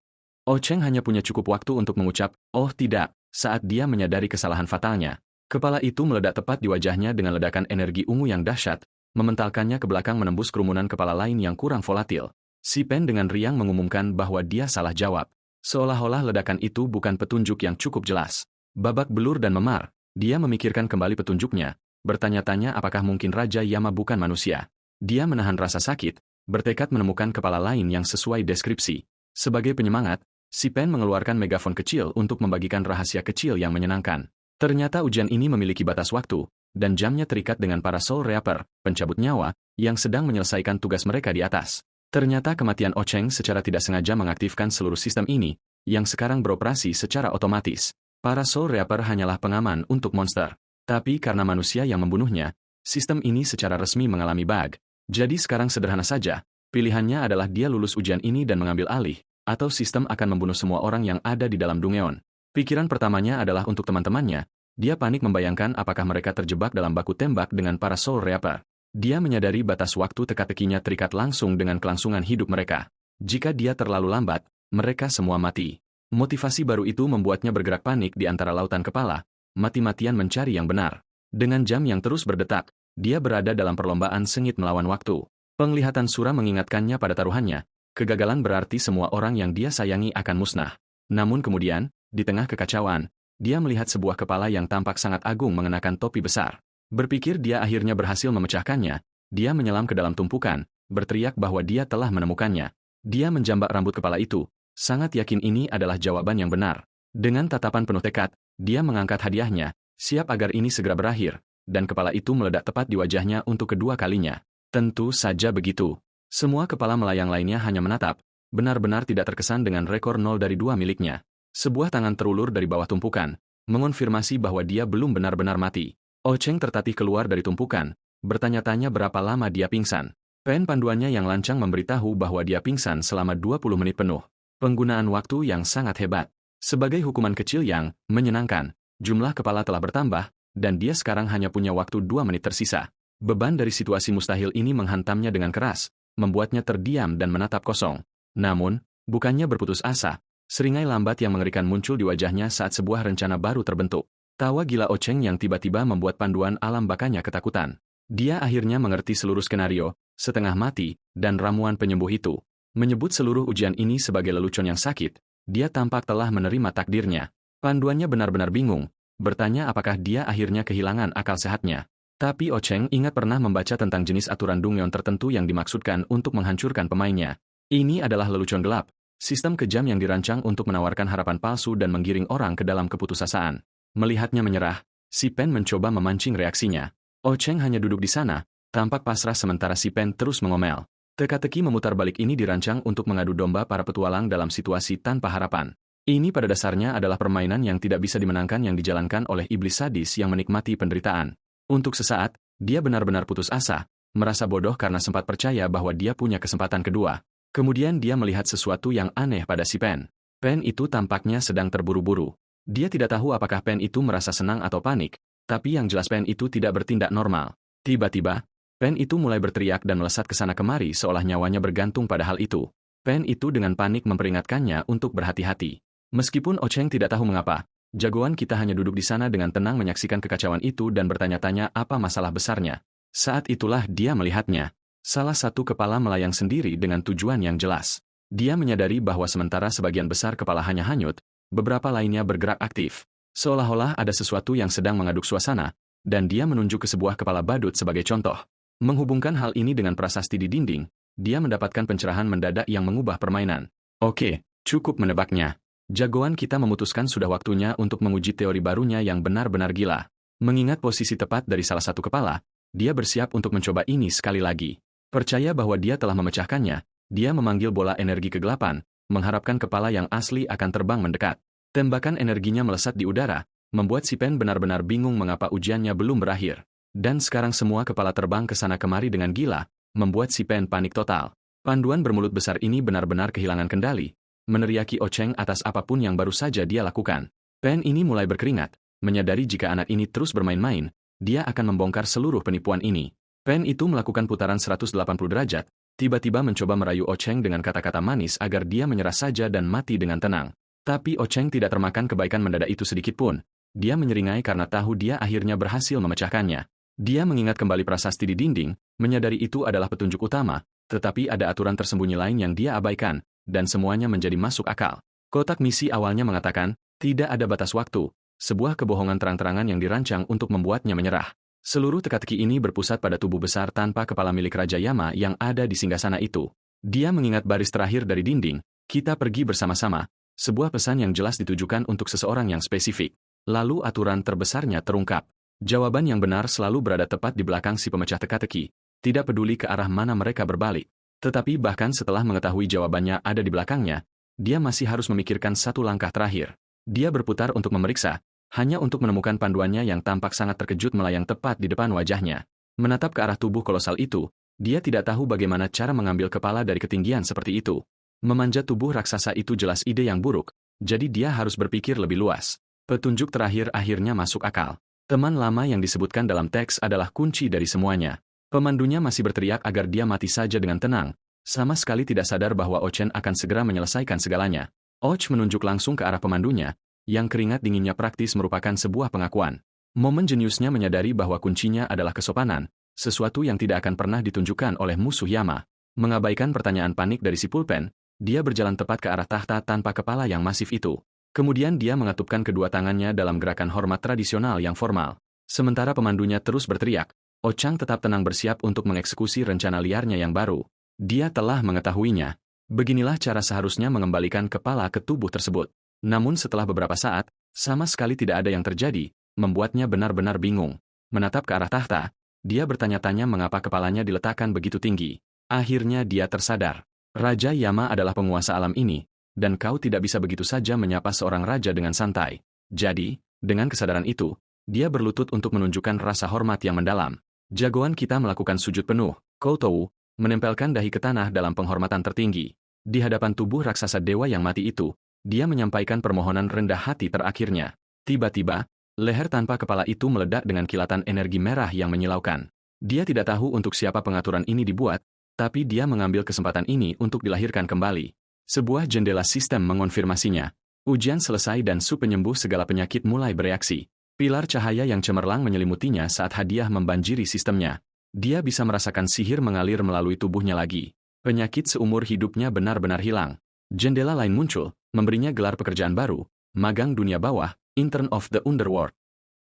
Ocheng hanya punya cukup waktu untuk mengucap, "Oh tidak," saat dia menyadari kesalahan fatalnya. Kepala itu meledak tepat di wajahnya dengan ledakan energi ungu yang dahsyat, mementalkannya ke belakang menembus kerumunan kepala lain yang kurang volatil. Si Pen dengan riang mengumumkan bahwa dia salah jawab. Seolah-olah ledakan itu bukan petunjuk yang cukup jelas. Babak belur dan memar, dia memikirkan kembali petunjuknya, bertanya-tanya apakah mungkin Raja Yama bukan manusia. Dia menahan rasa sakit, bertekad menemukan kepala lain yang sesuai deskripsi. Sebagai penyemangat, si Pen mengeluarkan megafon kecil untuk membagikan rahasia kecil yang menyenangkan. Ternyata ujian ini memiliki batas waktu, dan jamnya terikat dengan para Soul Reaper, pencabut nyawa, yang sedang menyelesaikan tugas mereka di atas. Ternyata kematian Ocheng secara tidak sengaja mengaktifkan seluruh sistem ini, yang sekarang beroperasi secara otomatis. Para Soul Reaper hanyalah pengaman untuk monster. Tapi karena manusia yang membunuhnya, sistem ini secara resmi mengalami bug. Jadi sekarang sederhana saja, pilihannya adalah dia lulus ujian ini dan mengambil alih, atau sistem akan membunuh semua orang yang ada di dalam Dungeon. Pikiran pertamanya adalah untuk teman-temannya. Dia panik membayangkan apakah mereka terjebak dalam baku tembak dengan para Soul Reaper. Dia menyadari batas waktu teka-tekinya terikat langsung dengan kelangsungan hidup mereka. Jika dia terlalu lambat, mereka semua mati. Motivasi baru itu membuatnya bergerak panik di antara lautan kepala, mati-matian mencari yang benar. Dengan jam yang terus berdetak, dia berada dalam perlombaan sengit melawan waktu. Penglihatan Sura mengingatkannya pada taruhannya, kegagalan berarti semua orang yang dia sayangi akan musnah. Namun kemudian, di tengah kekacauan, dia melihat sebuah kepala yang tampak sangat agung mengenakan topi besar. Berpikir dia akhirnya berhasil memecahkannya, dia menyelam ke dalam tumpukan, berteriak bahwa dia telah menemukannya. Dia menjambak rambut kepala itu, sangat yakin ini adalah jawaban yang benar. Dengan tatapan penuh tekad, dia mengangkat hadiahnya, siap agar ini segera berakhir, dan kepala itu meledak tepat di wajahnya untuk kedua kalinya. Tentu saja begitu. Semua kepala melayang lainnya hanya menatap, benar-benar tidak terkesan dengan rekor 0 dari 2 miliknya. Sebuah tangan terulur dari bawah tumpukan, mengonfirmasi bahwa dia belum benar-benar mati. Ocheng tertatih keluar dari tumpukan, bertanya-tanya berapa lama dia pingsan. Pen panduannya yang lancang memberitahu bahwa dia pingsan selama 20 menit penuh. Penggunaan waktu yang sangat hebat. Sebagai hukuman kecil yang menyenangkan, jumlah kepala telah bertambah, dan dia sekarang hanya punya waktu 2 menit tersisa. Beban dari situasi mustahil ini menghantamnya dengan keras, membuatnya terdiam dan menatap kosong. Namun, bukannya berputus asa, seringai lambat yang mengerikan muncul di wajahnya saat sebuah rencana baru terbentuk. Tawa gila Ocheng yang tiba-tiba membuat panduan alam bakanya ketakutan. Dia akhirnya mengerti seluruh skenario, setengah mati, dan ramuan penyembuh itu. Menyebut seluruh ujian ini sebagai lelucon yang sakit, dia tampak telah menerima takdirnya. Panduannya benar-benar bingung, bertanya apakah dia akhirnya kehilangan akal sehatnya. Tapi Ocheng ingat pernah membaca tentang jenis aturan Dungeon tertentu yang dimaksudkan untuk menghancurkan pemainnya. Ini adalah lelucon gelap, sistem kejam yang dirancang untuk menawarkan harapan palsu dan menggiring orang ke dalam keputusasaan. Melihatnya menyerah, si Pen mencoba memancing reaksinya. Ocheng hanya duduk di sana, tampak pasrah sementara si Pen terus mengomel. Teka-teki memutar balik ini dirancang untuk mengadu domba para petualang dalam situasi tanpa harapan. Ini pada dasarnya adalah permainan yang tidak bisa dimenangkan yang dijalankan oleh iblis sadis yang menikmati penderitaan. Untuk sesaat, dia benar-benar putus asa, merasa bodoh karena sempat percaya bahwa dia punya kesempatan kedua. Kemudian dia melihat sesuatu yang aneh pada si Pen. Pen itu tampaknya sedang terburu-buru. Dia tidak tahu apakah Pen itu merasa senang atau panik, tapi yang jelas Pen itu tidak bertindak normal. Tiba-tiba, Pen itu mulai berteriak dan melesat ke sana kemari seolah nyawanya bergantung pada hal itu. Pen itu dengan panik memperingatkannya untuk berhati-hati. Meskipun Ocheng tidak tahu mengapa, jagoan kita hanya duduk di sana dengan tenang menyaksikan kekacauan itu dan bertanya-tanya apa masalah besarnya. Saat itulah dia melihatnya. Salah satu kepala melayang sendiri dengan tujuan yang jelas. Dia menyadari bahwa sementara sebagian besar kepala hanya hanyut, beberapa lainnya bergerak aktif. Seolah-olah ada sesuatu yang sedang mengaduk suasana, dan dia menunjuk ke sebuah kepala badut sebagai contoh. Menghubungkan hal ini dengan prasasti di dinding, dia mendapatkan pencerahan mendadak yang mengubah permainan. Oke, cukup menebaknya. Jagoan kita memutuskan sudah waktunya untuk menguji teori barunya yang benar-benar gila. Mengingat posisi tepat dari salah satu kepala, dia bersiap untuk mencoba ini sekali lagi. Percaya bahwa dia telah memecahkannya, dia memanggil bola energi kegelapan, mengharapkan kepala yang asli akan terbang mendekat. Tembakan energinya melesat di udara, membuat si Pen benar-benar bingung mengapa ujiannya belum berakhir. Dan sekarang semua kepala terbang ke sana kemari dengan gila, membuat si Pen panik total. Panduan bermulut besar ini benar-benar kehilangan kendali, meneriaki Ocheng atas apapun yang baru saja dia lakukan. Pen ini mulai berkeringat, menyadari jika anak ini terus bermain-main, dia akan membongkar seluruh penipuan ini. Pen itu melakukan putaran 180 derajat, tiba-tiba mencoba merayu Ocheng dengan kata-kata manis agar dia menyerah saja dan mati dengan tenang. Tapi Ocheng tidak termakan kebaikan mendadak itu sedikitpun. Dia menyeringai karena tahu dia akhirnya berhasil memecahkannya. Dia mengingat kembali prasasti di dinding, menyadari itu adalah petunjuk utama, tetapi ada aturan tersembunyi lain yang dia abaikan, dan semuanya menjadi masuk akal. Kotak misi awalnya mengatakan, tidak ada batas waktu, sebuah kebohongan terang-terangan yang dirancang untuk membuatnya menyerah. Seluruh teka-teki ini berpusat pada tubuh besar tanpa kepala milik Raja Yama yang ada di singgasana itu. Dia mengingat baris terakhir dari dinding, kita pergi bersama-sama, sebuah pesan yang jelas ditujukan untuk seseorang yang spesifik. Lalu aturan terbesarnya terungkap. Jawaban yang benar selalu berada tepat di belakang si pemecah teka-teki, tidak peduli ke arah mana mereka berbalik. Tetapi bahkan setelah mengetahui jawabannya ada di belakangnya, dia masih harus memikirkan satu langkah terakhir. Dia berputar untuk memeriksa, hanya untuk menemukan panduannya yang tampak sangat terkejut melayang tepat di depan wajahnya. Menatap ke arah tubuh kolosal itu, dia tidak tahu bagaimana cara mengambil kepala dari ketinggian seperti itu. Memanjat tubuh raksasa itu jelas ide yang buruk, jadi dia harus berpikir lebih luas. Petunjuk terakhir akhirnya masuk akal. Teman lama yang disebutkan dalam teks adalah kunci dari semuanya. Pemandunya masih berteriak agar dia mati saja dengan tenang, sama sekali tidak sadar bahwa Ocheng akan segera menyelesaikan segalanya. Och menunjuk langsung ke arah pemandunya, yang keringat dinginnya praktis merupakan sebuah pengakuan. Momen jeniusnya menyadari bahwa kuncinya adalah kesopanan, sesuatu yang tidak akan pernah ditunjukkan oleh musuh Yama. Mengabaikan pertanyaan panik dari si pulpen, dia berjalan tepat ke arah tahta tanpa kepala yang masif itu. Kemudian dia mengatupkan kedua tangannya dalam gerakan hormat tradisional yang formal. Sementara pemandunya terus berteriak, Ochang tetap tenang bersiap untuk mengeksekusi rencana liarnya yang baru. Dia telah mengetahuinya. Beginilah cara seharusnya mengembalikan kepala ke tubuh tersebut. Namun setelah beberapa saat, sama sekali tidak ada yang terjadi, membuatnya benar-benar bingung. Menatap ke arah tahta, dia bertanya-tanya mengapa kepalanya diletakkan begitu tinggi. Akhirnya dia tersadar. Raja Yama adalah penguasa alam ini, dan kau tidak bisa begitu saja menyapa seorang raja dengan santai. Jadi, dengan kesadaran itu, dia berlutut untuk menunjukkan rasa hormat yang mendalam. Jagoan kita melakukan sujud penuh, Koutou, menempelkan dahi ke tanah dalam penghormatan tertinggi. Di hadapan tubuh raksasa dewa yang mati itu, dia menyampaikan permohonan rendah hati terakhirnya. Tiba-tiba, leher tanpa kepala itu meledak dengan kilatan energi merah yang menyilaukan. Dia tidak tahu untuk siapa pengaturan ini dibuat, tapi dia mengambil kesempatan ini untuk dilahirkan kembali. Sebuah jendela sistem mengonfirmasinya. Ujian selesai dan su penyembuh segala penyakit mulai bereaksi. Pilar cahaya yang cemerlang menyelimutinya saat hadiah membanjiri sistemnya. Dia bisa merasakan sihir mengalir melalui tubuhnya lagi. Penyakit seumur hidupnya benar-benar hilang. Jendela lain muncul, memberinya gelar pekerjaan baru, magang dunia bawah, intern of the underworld.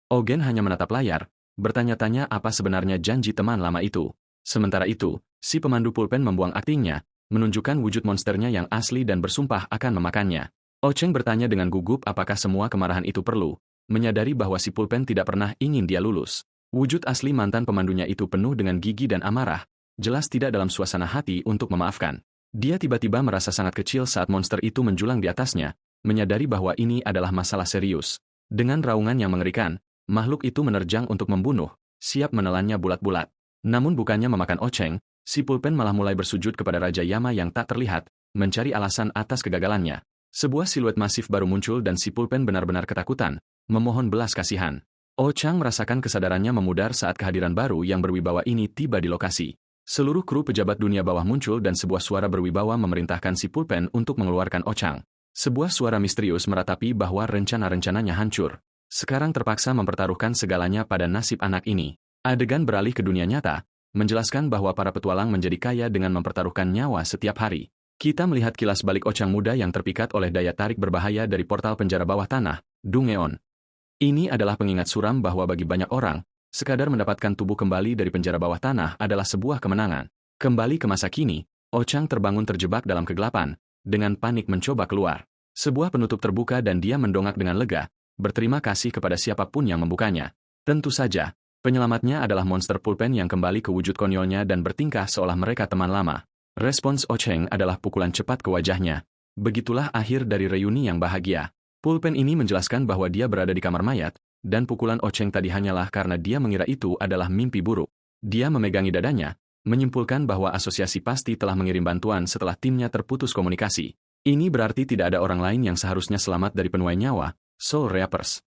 Ogen hanya menatap layar, bertanya-tanya apa sebenarnya janji teman lama itu. Sementara itu, si pemandu pulpen membuang aktingnya, menunjukkan wujud monsternya yang asli dan bersumpah akan memakannya. Ocheng bertanya dengan gugup apakah semua kemarahan itu perlu, menyadari bahwa si pulpen tidak pernah ingin dia lulus. Wujud asli mantan pemandunya itu penuh dengan gigi dan amarah, jelas tidak dalam suasana hati untuk memaafkan. Dia tiba-tiba merasa sangat kecil saat monster itu menjulang di atasnya, menyadari bahwa ini adalah masalah serius. Dengan raungan yang mengerikan, makhluk itu menerjang untuk membunuh, siap menelannya bulat-bulat. Namun bukannya memakan Ocheng, si pulpen malah mulai bersujud kepada Raja Yama yang tak terlihat, mencari alasan atas kegagalannya. Sebuah siluet masif baru muncul dan si pulpen benar-benar ketakutan, memohon belas kasihan. Ochang merasakan kesadarannya memudar saat kehadiran baru yang berwibawa ini tiba di lokasi. Seluruh kru pejabat dunia bawah muncul dan sebuah suara berwibawa memerintahkan si pulpen untuk mengeluarkan Ochang. Sebuah suara misterius meratapi bahwa rencana-rencananya hancur. Sekarang terpaksa mempertaruhkan segalanya pada nasib anak ini. Adegan beralih ke dunia nyata, menjelaskan bahwa para petualang menjadi kaya dengan mempertaruhkan nyawa setiap hari. Kita melihat kilas balik Ochang muda yang terpikat oleh daya tarik berbahaya dari portal penjara bawah tanah, Dungeon. Ini adalah pengingat suram bahwa bagi banyak orang, sekadar mendapatkan tubuh kembali dari penjara bawah tanah adalah sebuah kemenangan. Kembali ke masa kini, Ochang terbangun terjebak dalam kegelapan, dengan panik mencoba keluar. Sebuah penutup terbuka dan dia mendongak dengan lega, berterima kasih kepada siapapun yang membukanya. Tentu saja, penyelamatnya adalah monster pulpen yang kembali ke wujud konyolnya dan bertingkah seolah mereka teman lama. Respons Ocheng adalah pukulan cepat ke wajahnya. Begitulah akhir dari reuni yang bahagia. Pulpen ini menjelaskan bahwa dia berada di kamar mayat, dan pukulan Ocheng tadi hanyalah karena dia mengira itu adalah mimpi buruk. Dia memegangi dadanya, menyimpulkan bahwa asosiasi pasti telah mengirim bantuan setelah timnya terputus komunikasi. Ini berarti tidak ada orang lain yang seharusnya selamat dari penuai nyawa, Soul Reapers.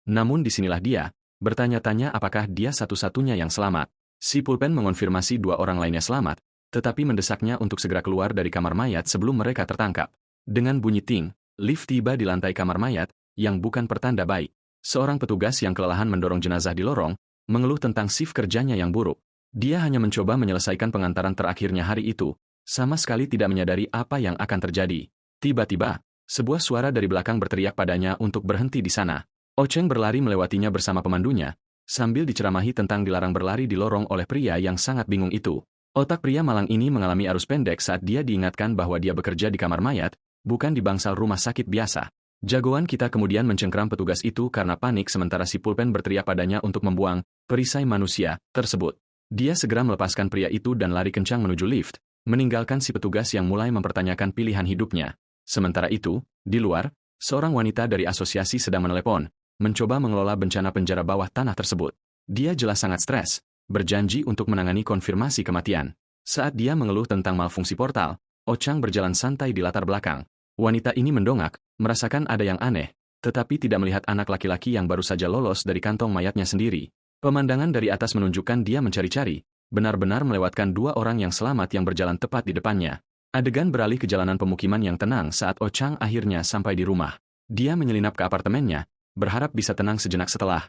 Namun disinilah dia, bertanya-tanya apakah dia satu-satunya yang selamat. Si pulpen mengonfirmasi dua orang lainnya selamat, tetapi mendesaknya untuk segera keluar dari kamar mayat sebelum mereka tertangkap. Dengan bunyi ting, lift tiba di lantai kamar mayat, yang bukan pertanda baik. Seorang petugas yang kelelahan mendorong jenazah di lorong, mengeluh tentang shift kerjanya yang buruk. Dia hanya mencoba menyelesaikan pengantaran terakhirnya hari itu, sama sekali tidak menyadari apa yang akan terjadi. Tiba-tiba, sebuah suara dari belakang berteriak padanya untuk berhenti di sana. Ocheng berlari melewatinya bersama pemandunya, sambil diceramahi tentang dilarang berlari di lorong oleh pria yang sangat bingung itu. Otak pria malang ini mengalami arus pendek saat dia diingatkan bahwa dia bekerja di kamar mayat, bukan di bangsal rumah sakit biasa. Jagoan kita kemudian mencengkram petugas itu karena panik sementara si pulpen berteriak padanya untuk membuang perisai manusia tersebut. Dia segera melepaskan pria itu dan lari kencang menuju lift, meninggalkan si petugas yang mulai mempertanyakan pilihan hidupnya. Sementara itu, di luar, seorang wanita dari asosiasi sedang menelepon, mencoba mengelola bencana penjara bawah tanah tersebut. Dia jelas sangat stres, berjanji untuk menangani konfirmasi kematian. Saat dia mengeluh tentang malfungsi portal, Ochang berjalan santai di latar belakang. Wanita ini mendongak, merasakan ada yang aneh, tetapi tidak melihat anak laki-laki yang baru saja lolos dari kantong mayatnya sendiri. Pemandangan dari atas menunjukkan dia mencari-cari, benar-benar melewatkan dua orang yang selamat yang berjalan tepat di depannya. Adegan beralih ke jalanan pemukiman yang tenang saat Ochang akhirnya sampai di rumah. Dia menyelinap ke apartemennya, berharap bisa tenang sejenak setelah,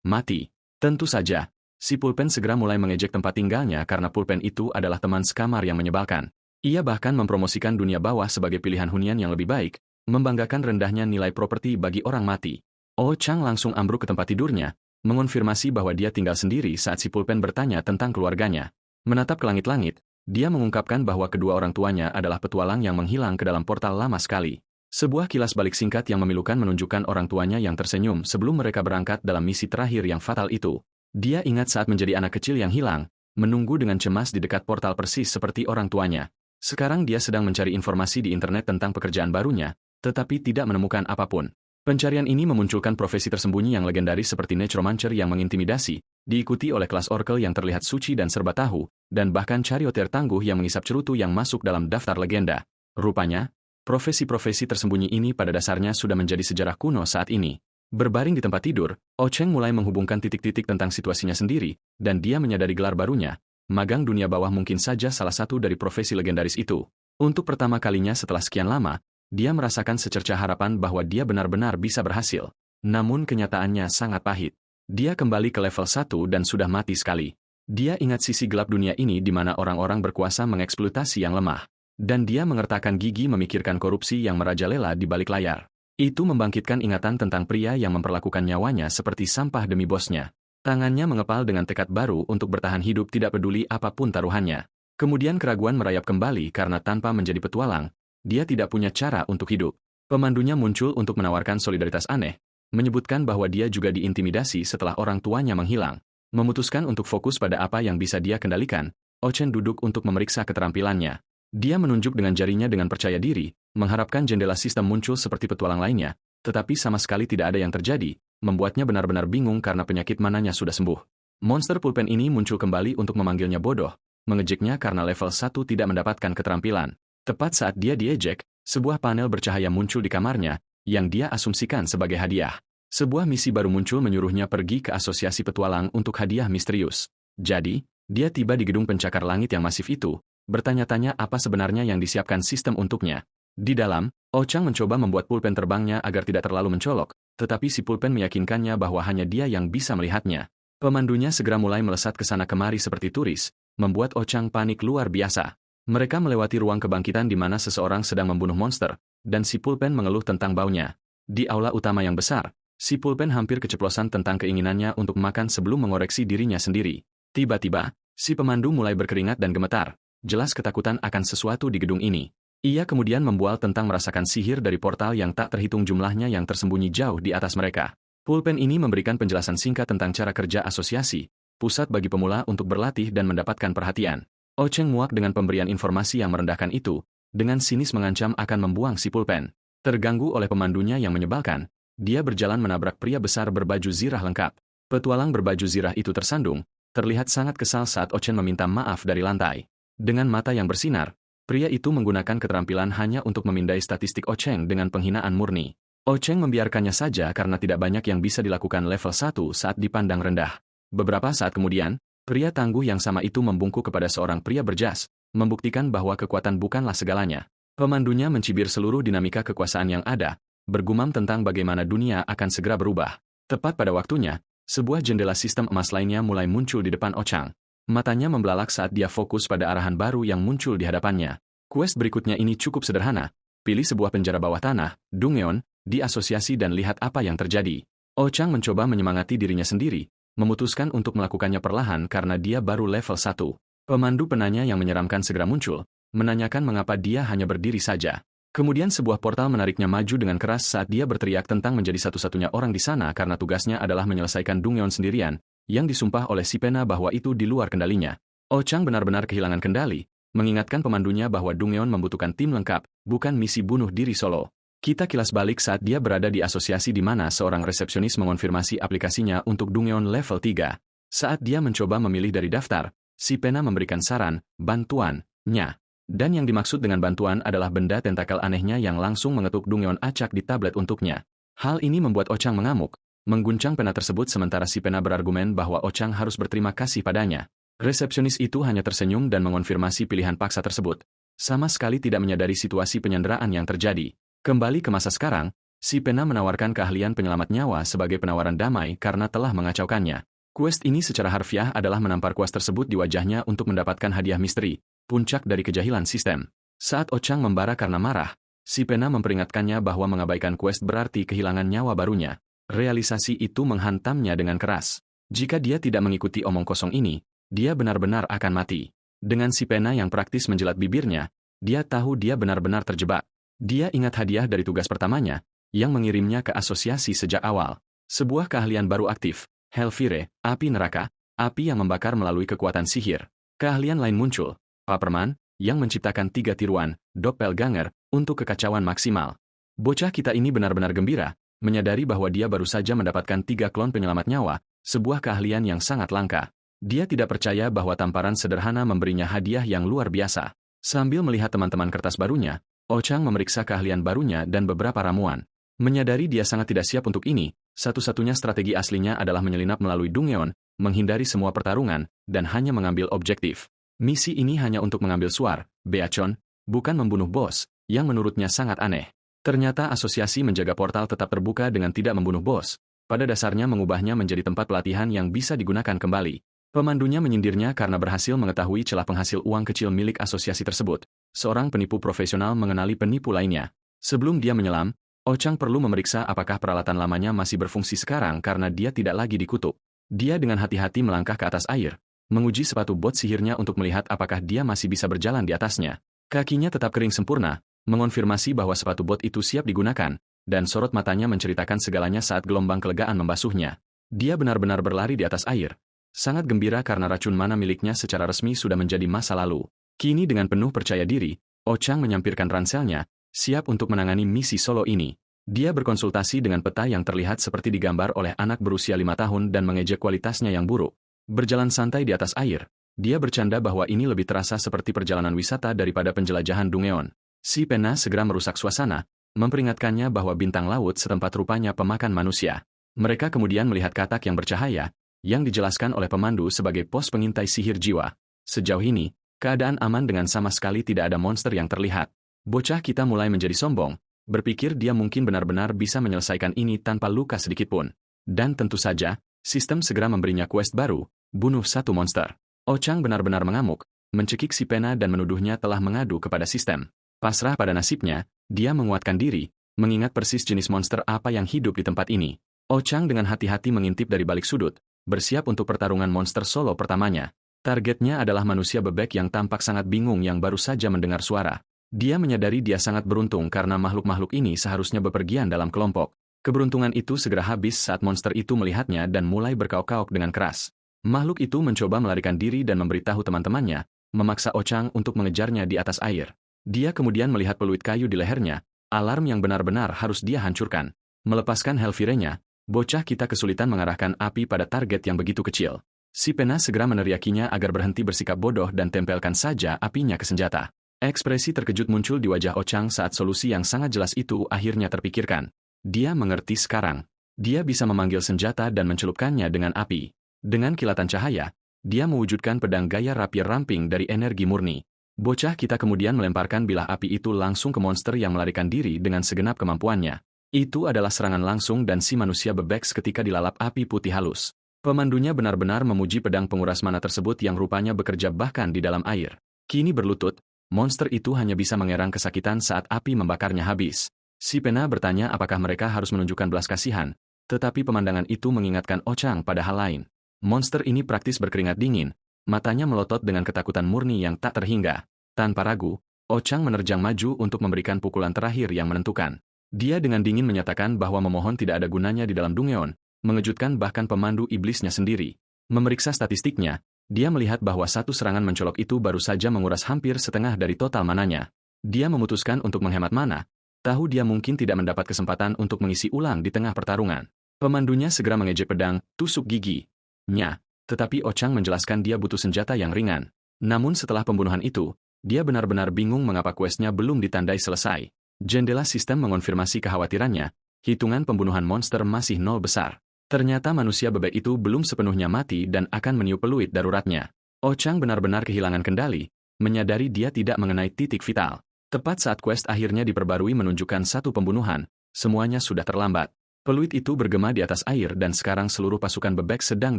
mati. Tentu saja, si pulpen segera mulai mengejek tempat tinggalnya karena pulpen itu adalah teman sekamar yang menyebalkan. Ia bahkan mempromosikan dunia bawah sebagai pilihan hunian yang lebih baik, membanggakan rendahnya nilai properti bagi orang mati. Ochang langsung ambruk ke tempat tidurnya, mengonfirmasi bahwa dia tinggal sendiri saat si pulpen bertanya tentang keluarganya. Menatap ke langit-langit, dia mengungkapkan bahwa kedua orang tuanya adalah petualang yang menghilang ke dalam portal lama sekali. Sebuah kilas balik singkat yang memilukan menunjukkan orang tuanya yang tersenyum sebelum mereka berangkat dalam misi terakhir yang fatal itu. Dia ingat saat menjadi anak kecil yang hilang, menunggu dengan cemas di dekat portal persis seperti orang tuanya. Sekarang dia sedang mencari informasi di internet tentang pekerjaan barunya, tetapi tidak menemukan apapun. Pencarian ini memunculkan profesi tersembunyi yang legendaris seperti necromancer yang mengintimidasi, diikuti oleh kelas oracle yang terlihat suci dan serba tahu, dan bahkan charioteer tangguh yang mengisap cerutu yang masuk dalam daftar legenda. Rupanya, profesi-profesi tersembunyi ini pada dasarnya sudah menjadi sejarah kuno saat ini. Berbaring di tempat tidur, Ocheng mulai menghubungkan titik-titik tentang situasinya sendiri, dan dia menyadari gelar barunya. Magang dunia bawah mungkin saja salah satu dari profesi legendaris itu. Untuk pertama kalinya setelah sekian lama, dia merasakan secercah harapan bahwa dia benar-benar bisa berhasil. Namun kenyataannya sangat pahit. Dia kembali ke level 1 dan sudah mati sekali. Dia ingat sisi gelap dunia ini di mana orang-orang berkuasa mengeksploitasi yang lemah. Dan dia mengertakkan gigi memikirkan korupsi yang merajalela di balik layar. Itu membangkitkan ingatan tentang pria yang memperlakukan nyawanya seperti sampah demi bosnya. Tangannya mengepal dengan tekad baru untuk bertahan hidup tidak peduli apapun taruhannya. Kemudian keraguan merayap kembali karena tanpa menjadi petualang, dia tidak punya cara untuk hidup. Pemandunya muncul untuk menawarkan solidaritas aneh, menyebutkan bahwa dia juga diintimidasi setelah orang tuanya menghilang. Memutuskan untuk fokus pada apa yang bisa dia kendalikan, Ocheng duduk untuk memeriksa keterampilannya. Dia menunjuk dengan jarinya dengan percaya diri, mengharapkan jendela sistem muncul seperti petualang lainnya, tetapi sama sekali tidak ada yang terjadi, membuatnya benar-benar bingung karena penyakit mananya sudah sembuh. Monster pulpen ini muncul kembali untuk memanggilnya bodoh, mengejeknya karena level 1 tidak mendapatkan keterampilan. Tepat saat dia diejek, sebuah panel bercahaya muncul di kamarnya, yang dia asumsikan sebagai hadiah. Sebuah misi baru muncul menyuruhnya pergi ke asosiasi petualang untuk hadiah misterius. Jadi, dia tiba di gedung pencakar langit yang masif itu, bertanya-tanya apa sebenarnya yang disiapkan sistem untuknya. Di dalam, Ochang mencoba membuat pulpen terbangnya agar tidak terlalu mencolok, tetapi si pulpen meyakinkannya bahwa hanya dia yang bisa melihatnya. Pemandunya segera mulai melesat ke sana kemari seperti turis, membuat Ochang panik luar biasa. Mereka melewati ruang kebangkitan di mana seseorang sedang membunuh monster, dan si pulpen mengeluh tentang baunya. Di aula utama yang besar, si pulpen hampir keceplosan tentang keinginannya untuk makan sebelum mengoreksi dirinya sendiri. Tiba-tiba, si pemandu mulai berkeringat dan gemetar, jelas ketakutan akan sesuatu di gedung ini. Ia kemudian membual tentang merasakan sihir dari portal yang tak terhitung jumlahnya yang tersembunyi jauh di atas mereka. Pulpen ini memberikan penjelasan singkat tentang cara kerja asosiasi, pusat bagi pemula untuk berlatih dan mendapatkan perhatian. Ocheng muak dengan pemberian informasi yang merendahkan itu, dengan sinis mengancam akan membuang si pulpen. Terganggu oleh pemandunya yang menyebalkan, dia berjalan menabrak pria besar berbaju zirah lengkap. Petualang berbaju zirah itu tersandung, terlihat sangat kesal saat Ocheng meminta maaf dari lantai. Dengan mata yang bersinar, pria itu menggunakan keterampilan hanya untuk memindai statistik Ocheng dengan penghinaan murni. Ocheng membiarkannya saja karena tidak banyak yang bisa dilakukan level 1 saat dipandang rendah. Beberapa saat kemudian, pria tangguh yang sama itu membungkuk kepada seorang pria berjas, membuktikan bahwa kekuatan bukanlah segalanya. Pemandunya mencibir seluruh dinamika kekuasaan yang ada, bergumam tentang bagaimana dunia akan segera berubah. Tepat pada waktunya, sebuah jendela sistem emas lainnya mulai muncul di depan Ochang. Matanya membelalak saat dia fokus pada arahan baru yang muncul di hadapannya. Quest berikutnya ini cukup sederhana. Pilih sebuah penjara bawah tanah, Dungeon, di asosiasi dan lihat apa yang terjadi. Ochang mencoba menyemangati dirinya sendiri, memutuskan untuk melakukannya perlahan karena dia baru level 1. Pemandu penanya yang menyeramkan segera muncul, menanyakan mengapa dia hanya berdiri saja. Kemudian sebuah portal menariknya maju dengan keras saat dia berteriak tentang menjadi satu-satunya orang di sana karena tugasnya adalah menyelesaikan Dungeon sendirian, yang disumpah oleh si pena bahwa itu di luar kendalinya. Ochang benar-benar kehilangan kendali, mengingatkan pemandunya bahwa Dungeon membutuhkan tim lengkap, bukan misi bunuh diri solo. Kita kilas balik saat dia berada di asosiasi di mana seorang resepsionis mengonfirmasi aplikasinya untuk Dungeon level 3. Saat dia mencoba memilih dari daftar, si pena memberikan saran, bantuan-nya. Dan yang dimaksud dengan bantuan adalah benda tentakel anehnya yang langsung mengetuk Dungeon acak di tablet untuknya. Hal ini membuat Ochang mengamuk, mengguncang pena tersebut sementara si pena berargumen bahwa Ochang harus berterima kasih padanya. Resepsionis itu hanya tersenyum dan mengonfirmasi pilihan paksa tersebut. Sama sekali tidak menyadari situasi penyanderaan yang terjadi. Kembali ke masa sekarang, si pena menawarkan keahlian penyelamat nyawa sebagai penawaran damai karena telah mengacaukannya. Quest ini secara harfiah adalah menampar kuas tersebut di wajahnya untuk mendapatkan hadiah misteri, puncak dari kejahilan sistem. Saat Ochang membara karena marah, si pena memperingatkannya bahwa mengabaikan quest berarti kehilangan nyawa barunya. Realisasi itu menghantamnya dengan keras. Jika dia tidak mengikuti omong kosong ini, dia benar-benar akan mati. Dengan si pena yang praktis menjelat bibirnya, dia tahu dia benar-benar terjebak. Dia ingat hadiah dari tugas pertamanya, yang mengirimnya ke asosiasi sejak awal. Sebuah keahlian baru aktif, Hellfire, api neraka, api yang membakar melalui kekuatan sihir. Keahlian lain muncul, Paperman, yang menciptakan 3 tiruan, Doppelganger, untuk kekacauan maksimal. Bocah kita ini benar-benar gembira, menyadari bahwa dia baru saja mendapatkan 3 klon penyelamat nyawa, sebuah keahlian yang sangat langka. Dia tidak percaya bahwa tamparan sederhana memberinya hadiah yang luar biasa. Sambil melihat teman-teman kertas barunya, Ochang memeriksa keahlian barunya dan beberapa ramuan. Menyadari dia sangat tidak siap untuk ini, satu-satunya strategi aslinya adalah menyelinap melalui Dungeon, menghindari semua pertarungan, dan hanya mengambil objektif. Misi ini hanya untuk mengambil suar, Beacon, bukan membunuh bos, yang menurutnya sangat aneh. Ternyata asosiasi menjaga portal tetap terbuka dengan tidak membunuh bos. Pada dasarnya mengubahnya menjadi tempat pelatihan yang bisa digunakan kembali. Pemandunya menyindirnya karena berhasil mengetahui celah penghasil uang kecil milik asosiasi tersebut. Seorang penipu profesional mengenali penipu lainnya. Sebelum dia menyelam, Ochang perlu memeriksa apakah peralatan lamanya masih berfungsi sekarang karena dia tidak lagi dikutuk. Dia dengan hati-hati melangkah ke atas air, menguji sepatu bot sihirnya untuk melihat apakah dia masih bisa berjalan di atasnya. Kakinya tetap kering sempurna, mengonfirmasi bahwa sepatu bot itu siap digunakan, dan sorot matanya menceritakan segalanya saat gelombang kelegaan membasuhnya. Dia benar-benar berlari di atas air. Sangat gembira karena racun mana miliknya secara resmi sudah menjadi masa lalu. Kini dengan penuh percaya diri, Ochang menyampirkan ranselnya, siap untuk menangani misi solo ini. Dia berkonsultasi dengan peta yang terlihat seperti digambar oleh anak berusia 5 tahun dan mengejek kualitasnya yang buruk. Berjalan santai di atas air, dia bercanda bahwa ini lebih terasa seperti perjalanan wisata daripada penjelajahan Dungeon. Si Pena segera merusak suasana, memperingatkannya bahwa bintang laut setempat rupanya pemakan manusia. Mereka kemudian melihat katak yang bercahaya, yang dijelaskan oleh pemandu sebagai pos pengintai sihir jiwa. Sejauh ini, keadaan aman dengan sama sekali tidak ada monster yang terlihat. Bocah kita mulai menjadi sombong, berpikir dia mungkin benar-benar bisa menyelesaikan ini tanpa luka sedikitpun. Dan tentu saja, sistem segera memberinya quest baru, bunuh satu monster. Ochang benar-benar mengamuk, mencekik si Pena dan menuduhnya telah mengadu kepada sistem. Pasrah pada nasibnya, dia menguatkan diri, mengingat persis jenis monster apa yang hidup di tempat ini. Ochang dengan hati-hati mengintip dari balik sudut, bersiap untuk pertarungan monster solo pertamanya. Targetnya adalah manusia bebek yang tampak sangat bingung yang baru saja mendengar suara. Dia menyadari dia sangat beruntung karena makhluk-makhluk ini seharusnya bepergian dalam kelompok. Keberuntungan itu segera habis saat monster itu melihatnya dan mulai berkauk-kauk dengan keras. Makhluk itu mencoba melarikan diri dan memberitahu teman-temannya, memaksa Ochang untuk mengejarnya di atas air. Dia kemudian melihat peluit kayu di lehernya, alarm yang benar-benar harus dia hancurkan. Melepaskan Helvirenya, bocah kita kesulitan mengarahkan api pada target yang begitu kecil. Si Pena segera meneriakinya agar berhenti bersikap bodoh dan tempelkan saja apinya ke senjata. Ekspresi terkejut muncul di wajah Ochang saat solusi yang sangat jelas itu akhirnya terpikirkan. Dia mengerti sekarang. Dia bisa memanggil senjata dan mencelupkannya dengan api. Dengan kilatan cahaya, dia mewujudkan pedang gaya rapier ramping dari energi murni. Bocah kita kemudian melemparkan bilah api itu langsung ke monster yang melarikan diri dengan segenap kemampuannya. Itu adalah serangan langsung dan si manusia bebek seketika dilalap api putih halus. Pemandunya benar-benar memuji pedang penguras mana tersebut yang rupanya bekerja bahkan di dalam air. Kini berlutut, monster itu hanya bisa mengerang kesakitan saat api membakarnya habis. Si Pena bertanya apakah mereka harus menunjukkan belas kasihan, tetapi pemandangan itu mengingatkan Ochang pada hal lain. Monster ini praktis berkeringat dingin, matanya melotot dengan ketakutan murni yang tak terhingga. Tanpa ragu, Ochang menerjang maju untuk memberikan pukulan terakhir yang menentukan. Dia dengan dingin menyatakan bahwa memohon tidak ada gunanya di dalam Dungeon, mengejutkan bahkan pemandu iblisnya sendiri. Memeriksa statistiknya, dia melihat bahwa satu serangan mencolok itu baru saja menguras hampir setengah dari total mananya. Dia memutuskan untuk menghemat mana, tahu dia mungkin tidak mendapat kesempatan untuk mengisi ulang di tengah pertarungan. Pemandunya segera mengejek pedang, tusuk gigi-nya. Tetapi Ochang menjelaskan dia butuh senjata yang ringan. Namun setelah pembunuhan itu, dia benar-benar bingung mengapa questnya belum ditandai selesai. Jendela sistem mengonfirmasi kekhawatirannya, hitungan pembunuhan monster masih 0 besar. Ternyata manusia bebek itu belum sepenuhnya mati dan akan meniup peluit daruratnya. Ochang benar-benar kehilangan kendali, menyadari dia tidak mengenai titik vital. Tepat saat quest akhirnya diperbarui menunjukkan satu pembunuhan, semuanya sudah terlambat. Peluit itu bergema di atas air dan sekarang seluruh pasukan bebek sedang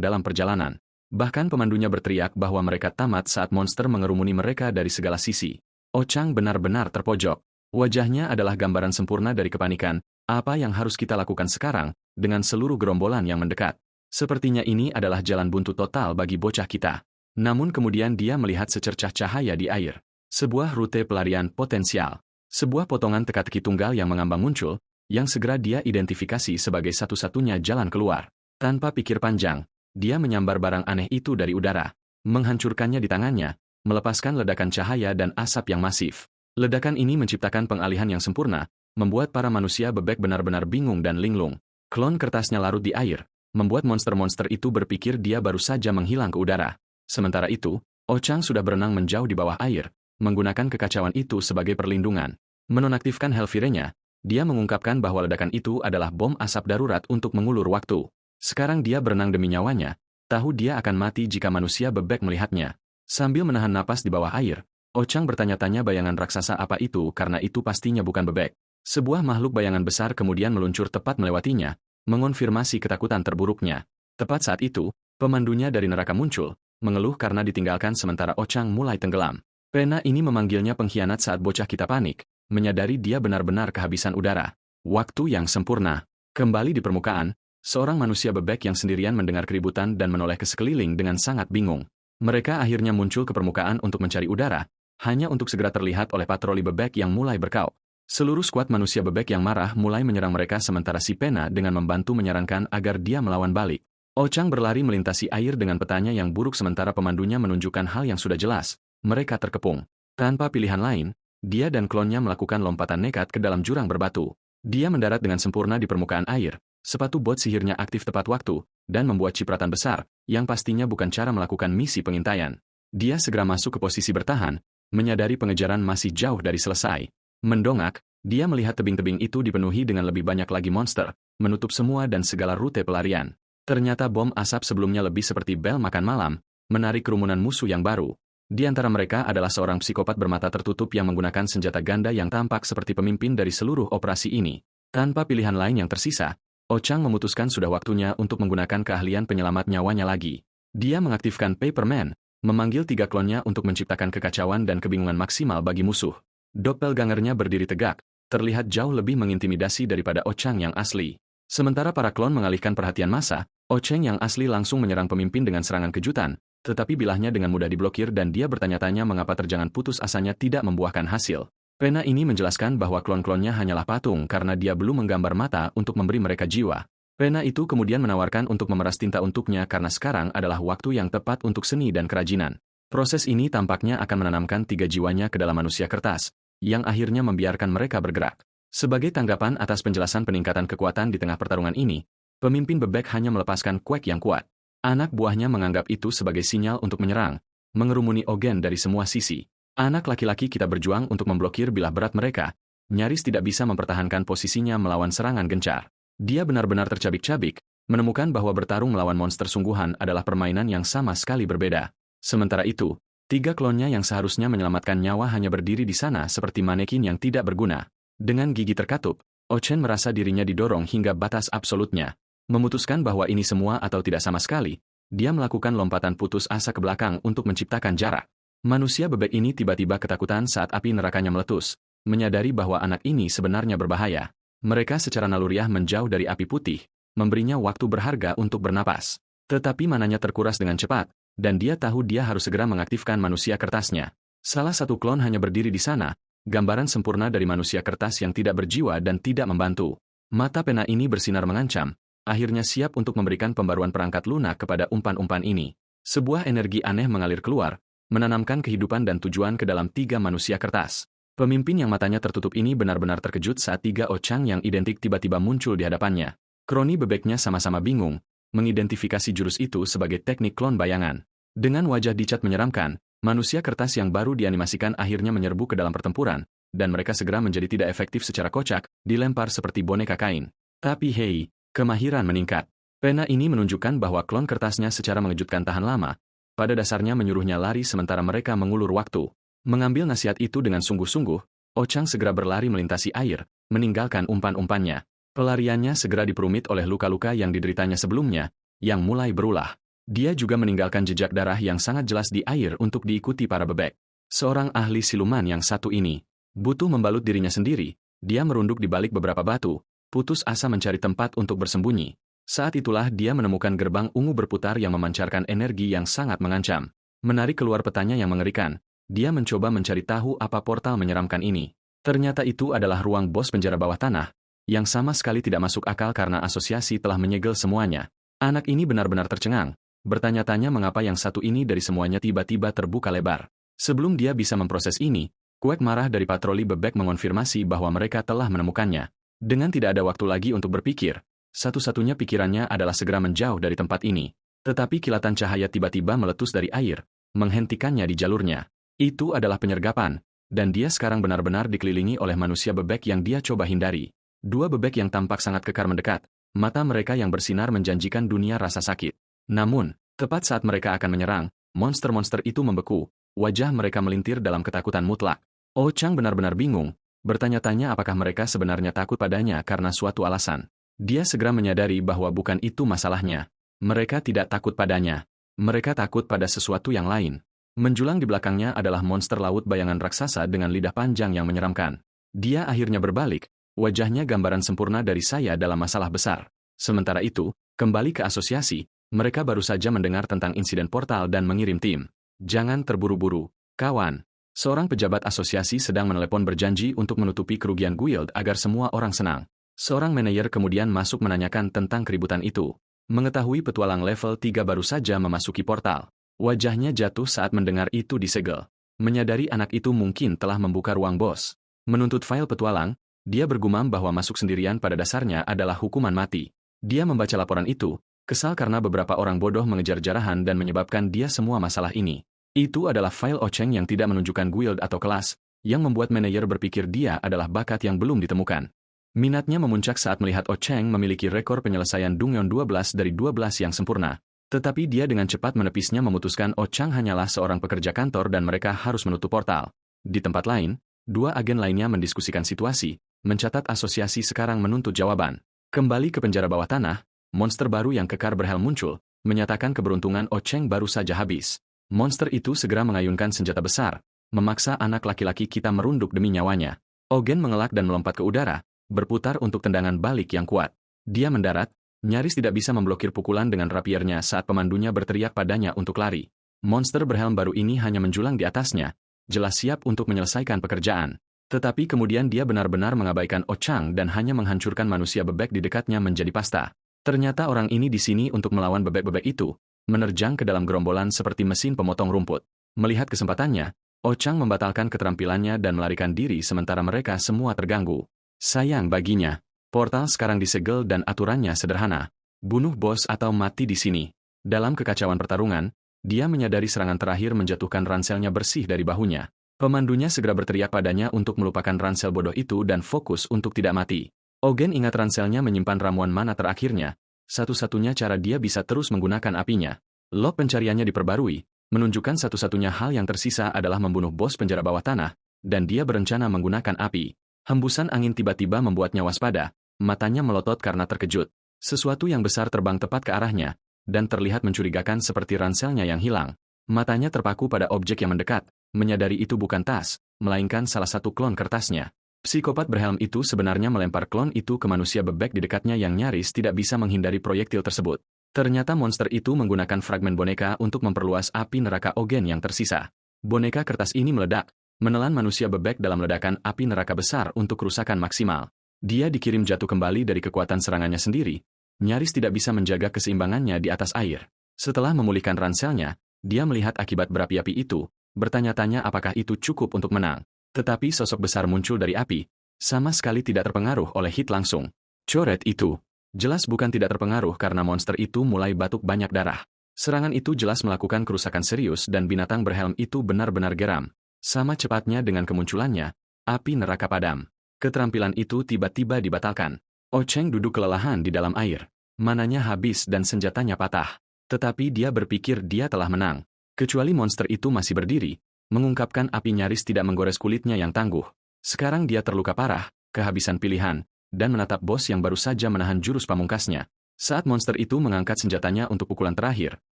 dalam perjalanan. Bahkan pemandunya berteriak bahwa mereka tamat saat monster mengerumuni mereka dari segala sisi. Ochang benar-benar terpojok. Wajahnya adalah gambaran sempurna dari kepanikan. Apa yang harus kita lakukan sekarang, dengan seluruh gerombolan yang mendekat? Sepertinya ini adalah jalan buntu total bagi bocah kita. Namun kemudian dia melihat secercah cahaya di air. Sebuah rute pelarian potensial. Sebuah potongan teka-teki tunggal yang mengambang muncul, yang segera dia identifikasi sebagai satu-satunya jalan keluar. Tanpa pikir panjang, dia menyambar barang aneh itu dari udara, menghancurkannya di tangannya, melepaskan ledakan cahaya dan asap yang masif. Ledakan ini menciptakan pengalihan yang sempurna, membuat para manusia bebek benar-benar bingung dan linglung. Klon kertasnya larut di air, membuat monster-monster itu berpikir dia baru saja menghilang ke udara. Sementara itu, Ochang sudah berenang menjauh di bawah air, menggunakan kekacauan itu sebagai perlindungan. Menonaktifkan Helvirenya, dia mengungkapkan bahwa ledakan itu adalah bom asap darurat untuk mengulur waktu. Sekarang dia berenang demi nyawanya, tahu dia akan mati jika manusia bebek melihatnya. Sambil menahan napas di bawah air, Ochang bertanya-tanya bayangan raksasa apa itu karena itu pastinya bukan bebek. Sebuah makhluk bayangan besar kemudian meluncur tepat melewatinya, mengonfirmasi ketakutan terburuknya. Tepat saat itu, pemandunya dari neraka muncul, mengeluh karena ditinggalkan sementara Ochang mulai tenggelam. Pena ini memanggilnya pengkhianat saat bocah kita panik, menyadari dia benar-benar kehabisan udara. Waktu yang sempurna. Kembali di permukaan, seorang manusia bebek yang sendirian mendengar keributan dan menoleh ke sekeliling dengan sangat bingung. Mereka akhirnya muncul ke permukaan untuk mencari udara, hanya untuk segera terlihat oleh patroli bebek yang mulai berkauk. Seluruh skuad manusia bebek yang marah mulai menyerang mereka sementara si Pena dengan membantu menyarankan agar dia melawan balik. Ochang berlari melintasi air dengan petanya yang buruk sementara pemandunya menunjukkan hal yang sudah jelas. Mereka terkepung. Tanpa pilihan lain, dia dan klonnya melakukan lompatan nekat ke dalam jurang berbatu. Dia mendarat dengan sempurna di permukaan air, Sepatu bot sihirnya aktif tepat waktu, dan membuat cipratan besar, yang pastinya bukan cara melakukan misi pengintaian. Dia segera masuk ke posisi bertahan, menyadari pengejaran masih jauh dari selesai. Mendongak, dia melihat tebing-tebing itu dipenuhi dengan lebih banyak lagi monster, menutup semua dan segala rute pelarian. Ternyata bom asap sebelumnya lebih seperti bel makan malam, menarik kerumunan musuh yang baru. Di antara mereka adalah seorang psikopat bermata tertutup yang menggunakan senjata ganda yang tampak seperti pemimpin dari seluruh operasi ini. Tanpa pilihan lain yang tersisa, Ochang memutuskan sudah waktunya untuk menggunakan keahlian penyelamat nyawanya lagi. Dia mengaktifkan Paperman, memanggil 3 klonnya untuk menciptakan kekacauan dan kebingungan maksimal bagi musuh. Doppelgangernya berdiri tegak, terlihat jauh lebih mengintimidasi daripada Ochang yang asli. Sementara para klon mengalihkan perhatian massa, Ochang yang asli langsung menyerang pemimpin dengan serangan kejutan, tetapi bilahnya dengan mudah diblokir dan dia bertanya-tanya mengapa terjangan putus asanya tidak membuahkan hasil. Pena ini menjelaskan bahwa klon-klonnya hanyalah patung karena dia belum menggambar mata untuk memberi mereka jiwa. Pena itu kemudian menawarkan untuk memeras tinta untuknya karena sekarang adalah waktu yang tepat untuk seni dan kerajinan. Proses ini tampaknya akan menanamkan 3 jiwanya ke dalam manusia kertas, yang akhirnya membiarkan mereka bergerak. Sebagai tanggapan atas penjelasan peningkatan kekuatan di tengah pertarungan ini, pemimpin bebek hanya melepaskan kuek yang kuat. Anak buahnya menganggap itu sebagai sinyal untuk menyerang, mengerumuni Ogen dari semua sisi. Anak laki-laki kita berjuang untuk memblokir bilah berat mereka, nyaris tidak bisa mempertahankan posisinya melawan serangan gencar. Dia benar-benar tercabik-cabik, menemukan bahwa bertarung melawan monster sungguhan adalah permainan yang sama sekali berbeda. Sementara itu, 3 klonnya yang seharusnya menyelamatkan nyawa hanya berdiri di sana seperti manekin yang tidak berguna. Dengan gigi terkatup, Ochen merasa dirinya didorong hingga batas absolutnya. Memutuskan bahwa ini semua atau tidak sama sekali, dia melakukan lompatan putus asa ke belakang untuk menciptakan jarak. Manusia bebek ini tiba-tiba ketakutan saat api nerakanya meletus, menyadari bahwa anak ini sebenarnya berbahaya. Mereka secara naluriah menjauh dari api putih, memberinya waktu berharga untuk bernapas. Tetapi mananya terkuras dengan cepat, dan dia tahu dia harus segera mengaktifkan manusia kertasnya. Salah satu klon hanya berdiri di sana, gambaran sempurna dari manusia kertas yang tidak berjiwa dan tidak membantu. Mata pena ini bersinar mengancam, akhirnya siap untuk memberikan pembaruan perangkat lunak kepada umpan-umpan ini. Sebuah energi aneh mengalir keluar, menanamkan kehidupan dan tujuan ke dalam 3 manusia kertas. Pemimpin yang matanya tertutup ini benar-benar terkejut saat 3 Ochang yang identik tiba-tiba muncul di hadapannya. Kroni bebeknya sama-sama bingung, mengidentifikasi jurus itu sebagai teknik klon bayangan. Dengan wajah dicat menyeramkan, manusia kertas yang baru dianimasikan akhirnya menyerbu ke dalam pertempuran, dan mereka segera menjadi tidak efektif secara kocak, dilempar seperti boneka kain. Tapi hei, kemahiran meningkat. Pena ini menunjukkan bahwa klon kertasnya secara mengejutkan tahan lama, pada dasarnya menyuruhnya lari sementara mereka mengulur waktu. Mengambil nasihat itu dengan sungguh-sungguh, Ochang segera berlari melintasi air, meninggalkan umpan-umpannya. Pelariannya segera diperumit oleh luka-luka yang dideritanya sebelumnya, yang mulai berulah. Dia juga meninggalkan jejak darah yang sangat jelas di air untuk diikuti para bebek. Seorang ahli siluman yang satu ini, butuh membalut dirinya sendiri, dia merunduk di balik beberapa batu, putus asa mencari tempat untuk bersembunyi. Saat itulah dia menemukan gerbang ungu berputar yang memancarkan energi yang sangat mengancam. Menarik keluar petanya yang mengerikan, dia mencoba mencari tahu apa portal menyeramkan ini. Ternyata itu adalah ruang bos penjara bawah tanah, yang sama sekali tidak masuk akal karena asosiasi telah menyegel semuanya. Anak ini benar-benar tercengang, bertanya-tanya mengapa yang satu ini dari semuanya tiba-tiba terbuka lebar. Sebelum dia bisa memproses ini, kuek marah dari patroli bebek mengonfirmasi bahwa mereka telah menemukannya. Dengan tidak ada waktu lagi untuk berpikir, satu-satunya pikirannya adalah segera menjauh dari tempat ini. Tetapi kilatan cahaya tiba-tiba meletus dari air, menghentikannya di jalurnya. Itu adalah penyergapan, dan dia sekarang benar-benar dikelilingi oleh manusia bebek yang dia coba hindari. 2 bebek yang tampak sangat kekar mendekat, mata mereka yang bersinar menjanjikan dunia rasa sakit. Namun, tepat saat mereka akan menyerang, monster-monster itu membeku, wajah mereka melintir dalam ketakutan mutlak. Ochang benar-benar bingung, bertanya-tanya apakah mereka sebenarnya takut padanya karena suatu alasan. Dia segera menyadari bahwa bukan itu masalahnya. Mereka tidak takut padanya. Mereka takut pada sesuatu yang lain. Menjulang di belakangnya adalah monster laut bayangan raksasa dengan lidah panjang yang menyeramkan. Dia akhirnya berbalik, wajahnya gambaran sempurna dari saya dalam masalah besar. Sementara itu, kembali ke asosiasi, mereka baru saja mendengar tentang insiden portal dan mengirim tim. Jangan terburu-buru, kawan. Seorang pejabat asosiasi sedang menelepon berjanji untuk menutupi kerugian guild agar semua orang senang. Seorang manajer kemudian masuk menanyakan tentang keributan itu. Mengetahui petualang level 3 baru saja memasuki portal. Wajahnya jatuh saat mendengar itu disegel. Menyadari anak itu mungkin telah membuka ruang bos. Menuntut file petualang, dia bergumam bahwa masuk sendirian pada dasarnya adalah hukuman mati. Dia membaca laporan itu, kesal karena beberapa orang bodoh mengejar jarahan dan menyebabkan dia semua masalah ini. Itu adalah file Ocheng yang tidak menunjukkan guild atau kelas, yang membuat manajer berpikir dia adalah bakat yang belum ditemukan. Minatnya memuncak saat melihat Ocheng memiliki rekor penyelesaian Dungyeon 12 dari 12 yang sempurna. Tetapi dia dengan cepat menepisnya memutuskan Ocheng hanyalah seorang pekerja kantor dan mereka harus menutup portal. Di tempat lain, dua agen lainnya mendiskusikan situasi, mencatat asosiasi sekarang menuntut jawaban. Kembali ke penjara bawah tanah, monster baru yang kekar berhelm muncul, menyatakan keberuntungan Ocheng baru saja habis. Monster itu segera mengayunkan senjata besar, memaksa anak laki-laki kita merunduk demi nyawanya. Ogen mengelak dan melompat ke udara, berputar untuk tendangan balik yang kuat. Dia mendarat, nyaris tidak bisa memblokir pukulan dengan rapiernya saat pemandunya berteriak padanya untuk lari. Monster berhelm baru ini hanya menjulang di atasnya, jelas siap untuk menyelesaikan pekerjaan. Tetapi kemudian dia benar-benar mengabaikan Ocheng dan hanya menghancurkan manusia bebek di dekatnya menjadi pasta. Ternyata orang ini di sini untuk melawan bebek-bebek itu, menerjang ke dalam gerombolan seperti mesin pemotong rumput. Melihat kesempatannya, Ocheng membatalkan keterampilannya dan melarikan diri sementara mereka semua terganggu. Sayang baginya, portal sekarang disegel dan aturannya sederhana. Bunuh bos atau mati di sini. Dalam kekacauan pertarungan, dia menyadari serangan terakhir menjatuhkan ranselnya bersih dari bahunya. Pemandunya segera berteriak padanya untuk melupakan ransel bodoh itu dan fokus untuk tidak mati. Ogen ingat ranselnya menyimpan ramuan mana terakhirnya, satu-satunya cara dia bisa terus menggunakan apinya. Log pencariannya diperbarui, menunjukkan satu-satunya hal yang tersisa adalah membunuh bos penjara bawah tanah, dan dia berencana menggunakan api. Hembusan angin tiba-tiba membuatnya waspada, matanya melotot karena terkejut. Sesuatu yang besar terbang tepat ke arahnya, dan terlihat mencurigakan seperti ranselnya yang hilang. Matanya terpaku pada objek yang mendekat, menyadari itu bukan tas, melainkan salah satu klon kertasnya. Psikopat berhelm itu sebenarnya melempar klon itu ke manusia bebek di dekatnya yang nyaris tidak bisa menghindari proyektil tersebut. Ternyata monster itu menggunakan fragmen boneka untuk memperluas api neraka Ogen yang tersisa. Boneka kertas ini meledak, menelan manusia bebek dalam ledakan api neraka besar untuk kerusakan maksimal. Dia dikirim jatuh kembali dari kekuatan serangannya sendiri, nyaris tidak bisa menjaga keseimbangannya di atas air. Setelah memulihkan ranselnya, dia melihat akibat berapi-api itu, bertanya-tanya apakah itu cukup untuk menang. Tetapi sosok besar muncul dari api, sama sekali tidak terpengaruh oleh hit langsung. Coret itu, jelas bukan tidak terpengaruh karena monster itu mulai batuk banyak darah. Serangan itu jelas melakukan kerusakan serius dan binatang berhelm itu benar-benar geram. Sama cepatnya dengan kemunculannya, api neraka padam. Keterampilan itu tiba-tiba dibatalkan. Ocheng duduk kelelahan di dalam air. Mananya habis dan senjatanya patah. Tetapi dia berpikir dia telah menang. Kecuali monster itu masih berdiri, mengungkapkan api nyaris tidak menggores kulitnya yang tangguh. Sekarang dia terluka parah, kehabisan pilihan, dan menatap bos yang baru saja menahan jurus pamungkasnya. Saat monster itu mengangkat senjatanya untuk pukulan terakhir,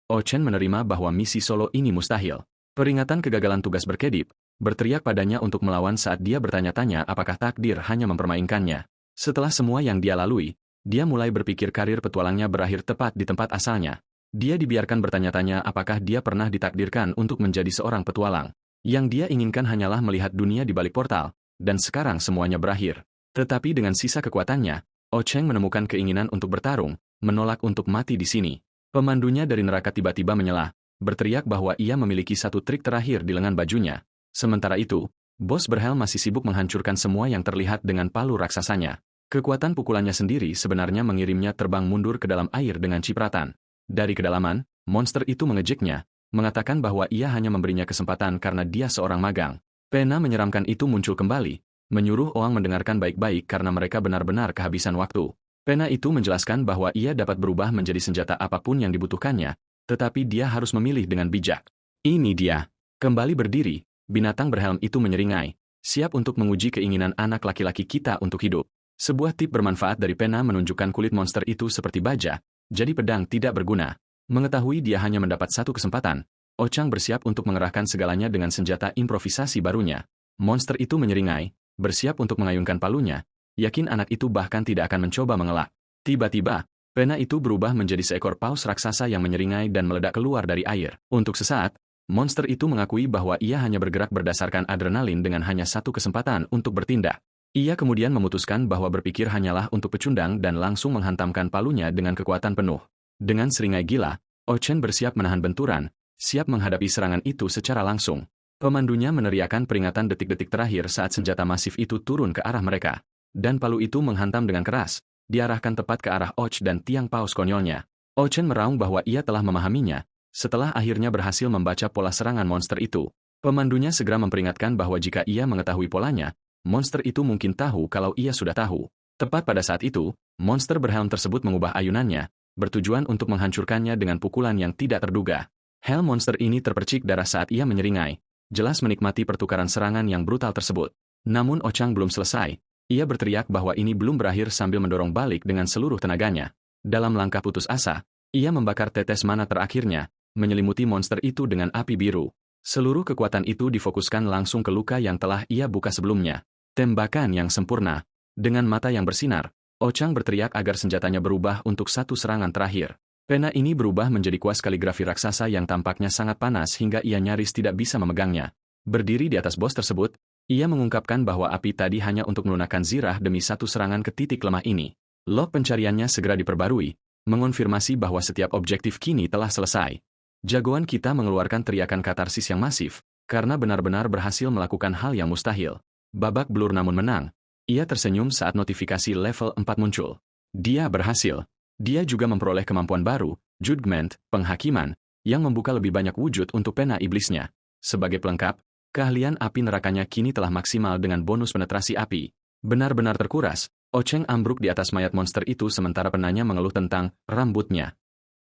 Ocheng menerima bahwa misi solo ini mustahil. Peringatan kegagalan tugas berkedip, berteriak padanya untuk melawan saat dia bertanya-tanya apakah takdir hanya mempermainkannya. Setelah semua yang dia lalui, dia mulai berpikir karir petualangnya berakhir tepat di tempat asalnya. Dia dibiarkan bertanya-tanya apakah dia pernah ditakdirkan untuk menjadi seorang petualang. Yang dia inginkan hanyalah melihat dunia di balik portal, dan sekarang semuanya berakhir. Tetapi dengan sisa kekuatannya, Ocheng menemukan keinginan untuk bertarung, menolak untuk mati di sini. Pemandunya dari neraka tiba-tiba menyela, berteriak bahwa ia memiliki satu trik terakhir di lengan bajunya. Sementara itu, bos berhelm masih sibuk menghancurkan semua yang terlihat dengan palu raksasanya. Kekuatan pukulannya sendiri sebenarnya mengirimnya terbang mundur ke dalam air dengan cipratan. Dari kedalaman, monster itu mengejeknya, mengatakan bahwa ia hanya memberinya kesempatan karena dia seorang magang. Pena menyeramkan itu muncul kembali, menyuruh Oang mendengarkan baik-baik karena mereka benar-benar kehabisan waktu. Pena itu menjelaskan bahwa ia dapat berubah menjadi senjata apapun yang dibutuhkannya, tetapi dia harus memilih dengan bijak. Ini dia. Kembali berdiri, binatang berhelm itu menyeringai, siap untuk menguji keinginan anak laki-laki kita untuk hidup. Sebuah tip bermanfaat dari Pena menunjukkan kulit monster itu seperti baja, jadi pedang tidak berguna. Mengetahui dia hanya mendapat satu kesempatan, Ocheng bersiap untuk mengerahkan segalanya dengan senjata improvisasi barunya. Monster itu menyeringai, bersiap untuk mengayunkan palunya, yakin anak itu bahkan tidak akan mencoba mengelak. Tiba-tiba, Pena itu berubah menjadi seekor paus raksasa yang menyeringai dan meledak keluar dari air. Untuk sesaat, monster itu mengakui bahwa ia hanya bergerak berdasarkan adrenalin dengan hanya satu kesempatan untuk bertindak. Ia kemudian memutuskan bahwa berpikir hanyalah untuk pecundang dan langsung menghantamkan palunya dengan kekuatan penuh. Dengan seringai gila, Ocheng bersiap menahan benturan, siap menghadapi serangan itu secara langsung. Pemandunya meneriakkan peringatan detik-detik terakhir saat senjata masif itu turun ke arah mereka. Dan palu itu menghantam dengan keras, diarahkan tepat ke arah Och dan tiang paus konyolnya. Ochen meraung bahwa ia telah memahaminya, setelah akhirnya berhasil membaca pola serangan monster itu. Pemandunya segera memperingatkan bahwa jika ia mengetahui polanya, monster itu mungkin tahu kalau ia sudah tahu. Tepat pada saat itu, monster berhelm tersebut mengubah ayunannya, bertujuan untuk menghancurkannya dengan pukulan yang tidak terduga. Helm monster ini terpercik darah saat ia menyeringai, jelas menikmati pertukaran serangan yang brutal tersebut. Namun Ochang belum selesai, ia berteriak bahwa ini belum berakhir sambil mendorong balik dengan seluruh tenaganya. Dalam langkah putus asa, ia membakar tetes mana terakhirnya, menyelimuti monster itu dengan api biru. Seluruh kekuatan itu difokuskan langsung ke luka yang telah ia buka sebelumnya. Tembakan yang sempurna. Dengan mata yang bersinar, Ochang berteriak agar senjatanya berubah untuk satu serangan terakhir. Pena ini berubah menjadi kuas kaligrafi raksasa yang tampaknya sangat panas hingga ia nyaris tidak bisa memegangnya. Berdiri di atas bos tersebut, ia mengungkapkan bahwa api tadi hanya untuk melunakkan zirah demi satu serangan ke titik lemah ini. Log pencariannya segera diperbarui, mengonfirmasi bahwa setiap objektif kini telah selesai. Jagoan kita mengeluarkan teriakan katarsis yang masif, karena benar-benar berhasil melakukan hal yang mustahil. Babak belur namun menang. Ia tersenyum saat notifikasi level 4 muncul. Dia berhasil. Dia juga memperoleh kemampuan baru, Judgment, penghakiman, yang membuka lebih banyak wujud untuk pena iblisnya. Sebagai pelengkap, keahlian api nerakanya kini telah maksimal dengan bonus penetrasi api. Benar-benar terkuras, Ocheng ambruk di atas mayat monster itu sementara penanya mengeluh tentang rambutnya.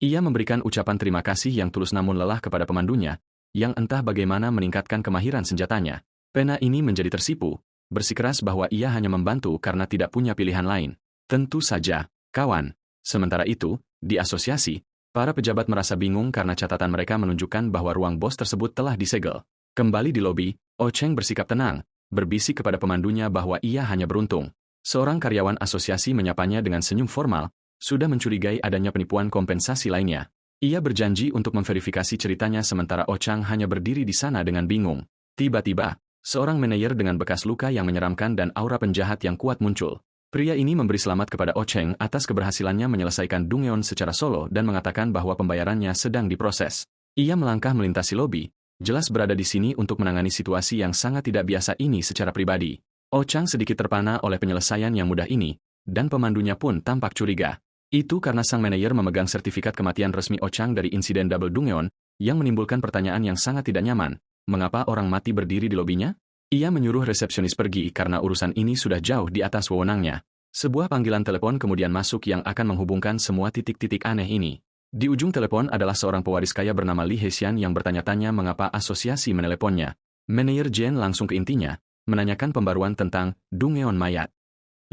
Ia memberikan ucapan terima kasih yang tulus namun lelah kepada pemandunya, yang entah bagaimana meningkatkan kemahiran senjatanya. Pena ini menjadi tersipu, bersikeras bahwa ia hanya membantu karena tidak punya pilihan lain. Tentu saja, kawan. Sementara itu, di asosiasi, para pejabat merasa bingung karena catatan mereka menunjukkan bahwa ruang bos tersebut telah disegel. Kembali di lobi, Ocheng bersikap tenang, berbisik kepada pemandunya bahwa ia hanya beruntung. Seorang karyawan asosiasi menyapanya dengan senyum formal, sudah mencurigai adanya penipuan kompensasi lainnya. Ia berjanji untuk memverifikasi ceritanya sementara Ochang hanya berdiri di sana dengan bingung. Tiba-tiba, seorang manajer dengan bekas luka yang menyeramkan dan aura penjahat yang kuat muncul. Pria ini memberi selamat kepada Ocheng atas keberhasilannya menyelesaikan Dungeon secara solo dan mengatakan bahwa pembayarannya sedang diproses. Ia melangkah melintasi lobi, jelas berada di sini untuk menangani situasi yang sangat tidak biasa ini secara pribadi. Ochang sedikit terpana oleh penyelesaian yang mudah ini, dan pemandunya pun tampak curiga. Itu karena sang manajer memegang sertifikat kematian resmi Ochang dari insiden Double Dungeon, yang menimbulkan pertanyaan yang sangat tidak nyaman. Mengapa orang mati berdiri di lobinya? Ia menyuruh resepsionis pergi karena urusan ini sudah jauh di atas wewenangnya. Sebuah panggilan telepon kemudian masuk yang akan menghubungkan semua titik-titik aneh ini. Di ujung telepon adalah seorang pewaris kaya bernama Li Hesian yang bertanya-tanya mengapa asosiasi meneleponnya. Manajer Jen langsung ke intinya, menanyakan pembaruan tentang Dungeon mayat.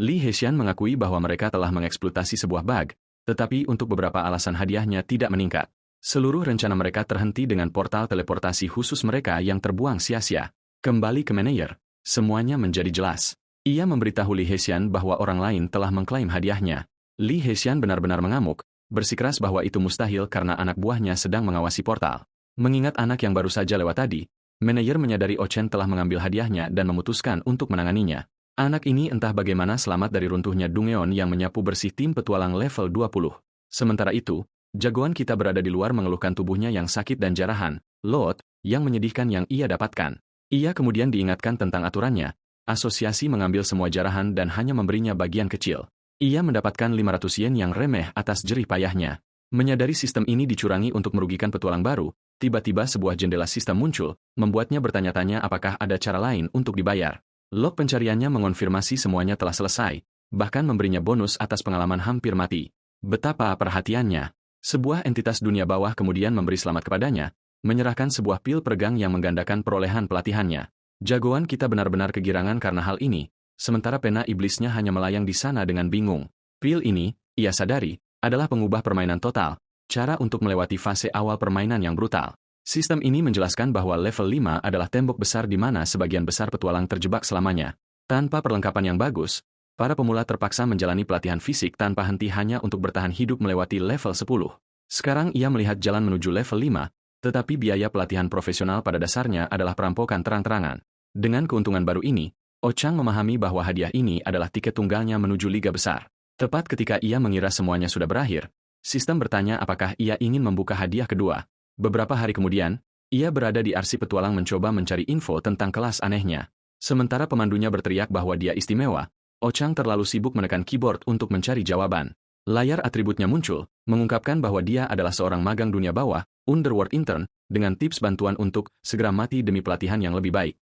Li Hesian mengakui bahwa mereka telah mengeksploitasi sebuah bug, tetapi untuk beberapa alasan hadiahnya tidak meningkat. Seluruh rencana mereka terhenti dengan portal teleportasi khusus mereka yang terbuang sia-sia. Kembali ke manajer, semuanya menjadi jelas. Ia memberitahu Li Hesian bahwa orang lain telah mengklaim hadiahnya. Li Hesian benar-benar mengamuk, bersikeras bahwa itu mustahil karena anak buahnya sedang mengawasi portal. Mengingat anak yang baru saja lewat tadi, manajer menyadari Ochen telah mengambil hadiahnya dan memutuskan untuk menanganinya. Anak ini entah bagaimana selamat dari runtuhnya Dungeon yang menyapu bersih tim petualang level 20. Sementara itu, jagoan kita berada di luar mengeluhkan tubuhnya yang sakit dan jarahan, lot, yang menyedihkan yang ia dapatkan. Ia kemudian diingatkan tentang aturannya, asosiasi mengambil semua jarahan dan hanya memberinya bagian kecil. Ia mendapatkan 500 yen yang remeh atas jerih payahnya. Menyadari sistem ini dicurangi untuk merugikan petualang baru, tiba-tiba sebuah jendela sistem muncul, membuatnya bertanya-tanya apakah ada cara lain untuk dibayar. Log pencariannya mengonfirmasi semuanya telah selesai, bahkan memberinya bonus atas pengalaman hampir mati. Betapa perhatiannya. Sebuah entitas dunia bawah kemudian memberi selamat kepadanya, menyerahkan sebuah pil peregang yang menggandakan perolehan pelatihannya. Jagoan kita benar-benar kegirangan karena hal ini, sementara pena iblisnya hanya melayang di sana dengan bingung. Pil ini, ia sadari, adalah pengubah permainan total, cara untuk melewati fase awal permainan yang brutal. Sistem ini menjelaskan bahwa level 5 adalah tembok besar di mana sebagian besar petualang terjebak selamanya. Tanpa perlengkapan yang bagus, para pemula terpaksa menjalani pelatihan fisik tanpa henti hanya untuk bertahan hidup melewati level 10. Sekarang ia melihat jalan menuju level 5, tetapi biaya pelatihan profesional pada dasarnya adalah perampokan terang-terangan. Dengan keuntungan baru ini, Ochang memahami bahwa hadiah ini adalah tiket tunggalnya menuju liga besar. Tepat ketika ia mengira semuanya sudah berakhir, sistem bertanya apakah ia ingin membuka hadiah kedua. Beberapa hari kemudian, ia berada di arsip petualang mencoba mencari info tentang kelas anehnya. Sementara pemandunya berteriak bahwa dia istimewa, Ochang terlalu sibuk menekan keyboard untuk mencari jawaban. Layar atributnya muncul, mengungkapkan bahwa dia adalah seorang magang dunia bawah, Underworld Intern, dengan tips bantuan untuk segera mati demi pelatihan yang lebih baik.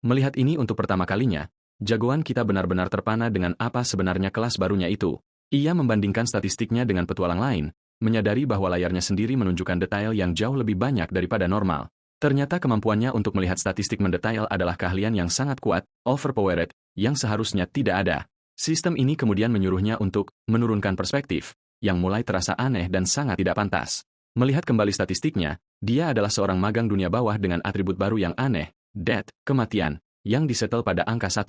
Melihat ini untuk pertama kalinya, jagoan kita benar-benar terpana dengan apa sebenarnya kelas barunya itu. Ia membandingkan statistiknya dengan petualang lain, menyadari bahwa layarnya sendiri menunjukkan detail yang jauh lebih banyak daripada normal. Ternyata kemampuannya untuk melihat statistik mendetail adalah keahlian yang sangat kuat, overpowered, yang seharusnya tidak ada. Sistem ini kemudian menyuruhnya untuk menurunkan perspektif, yang mulai terasa aneh dan sangat tidak pantas. Melihat kembali statistiknya, dia adalah seorang magang dunia bawah dengan atribut baru yang aneh, death, kematian, yang disetel pada angka 1.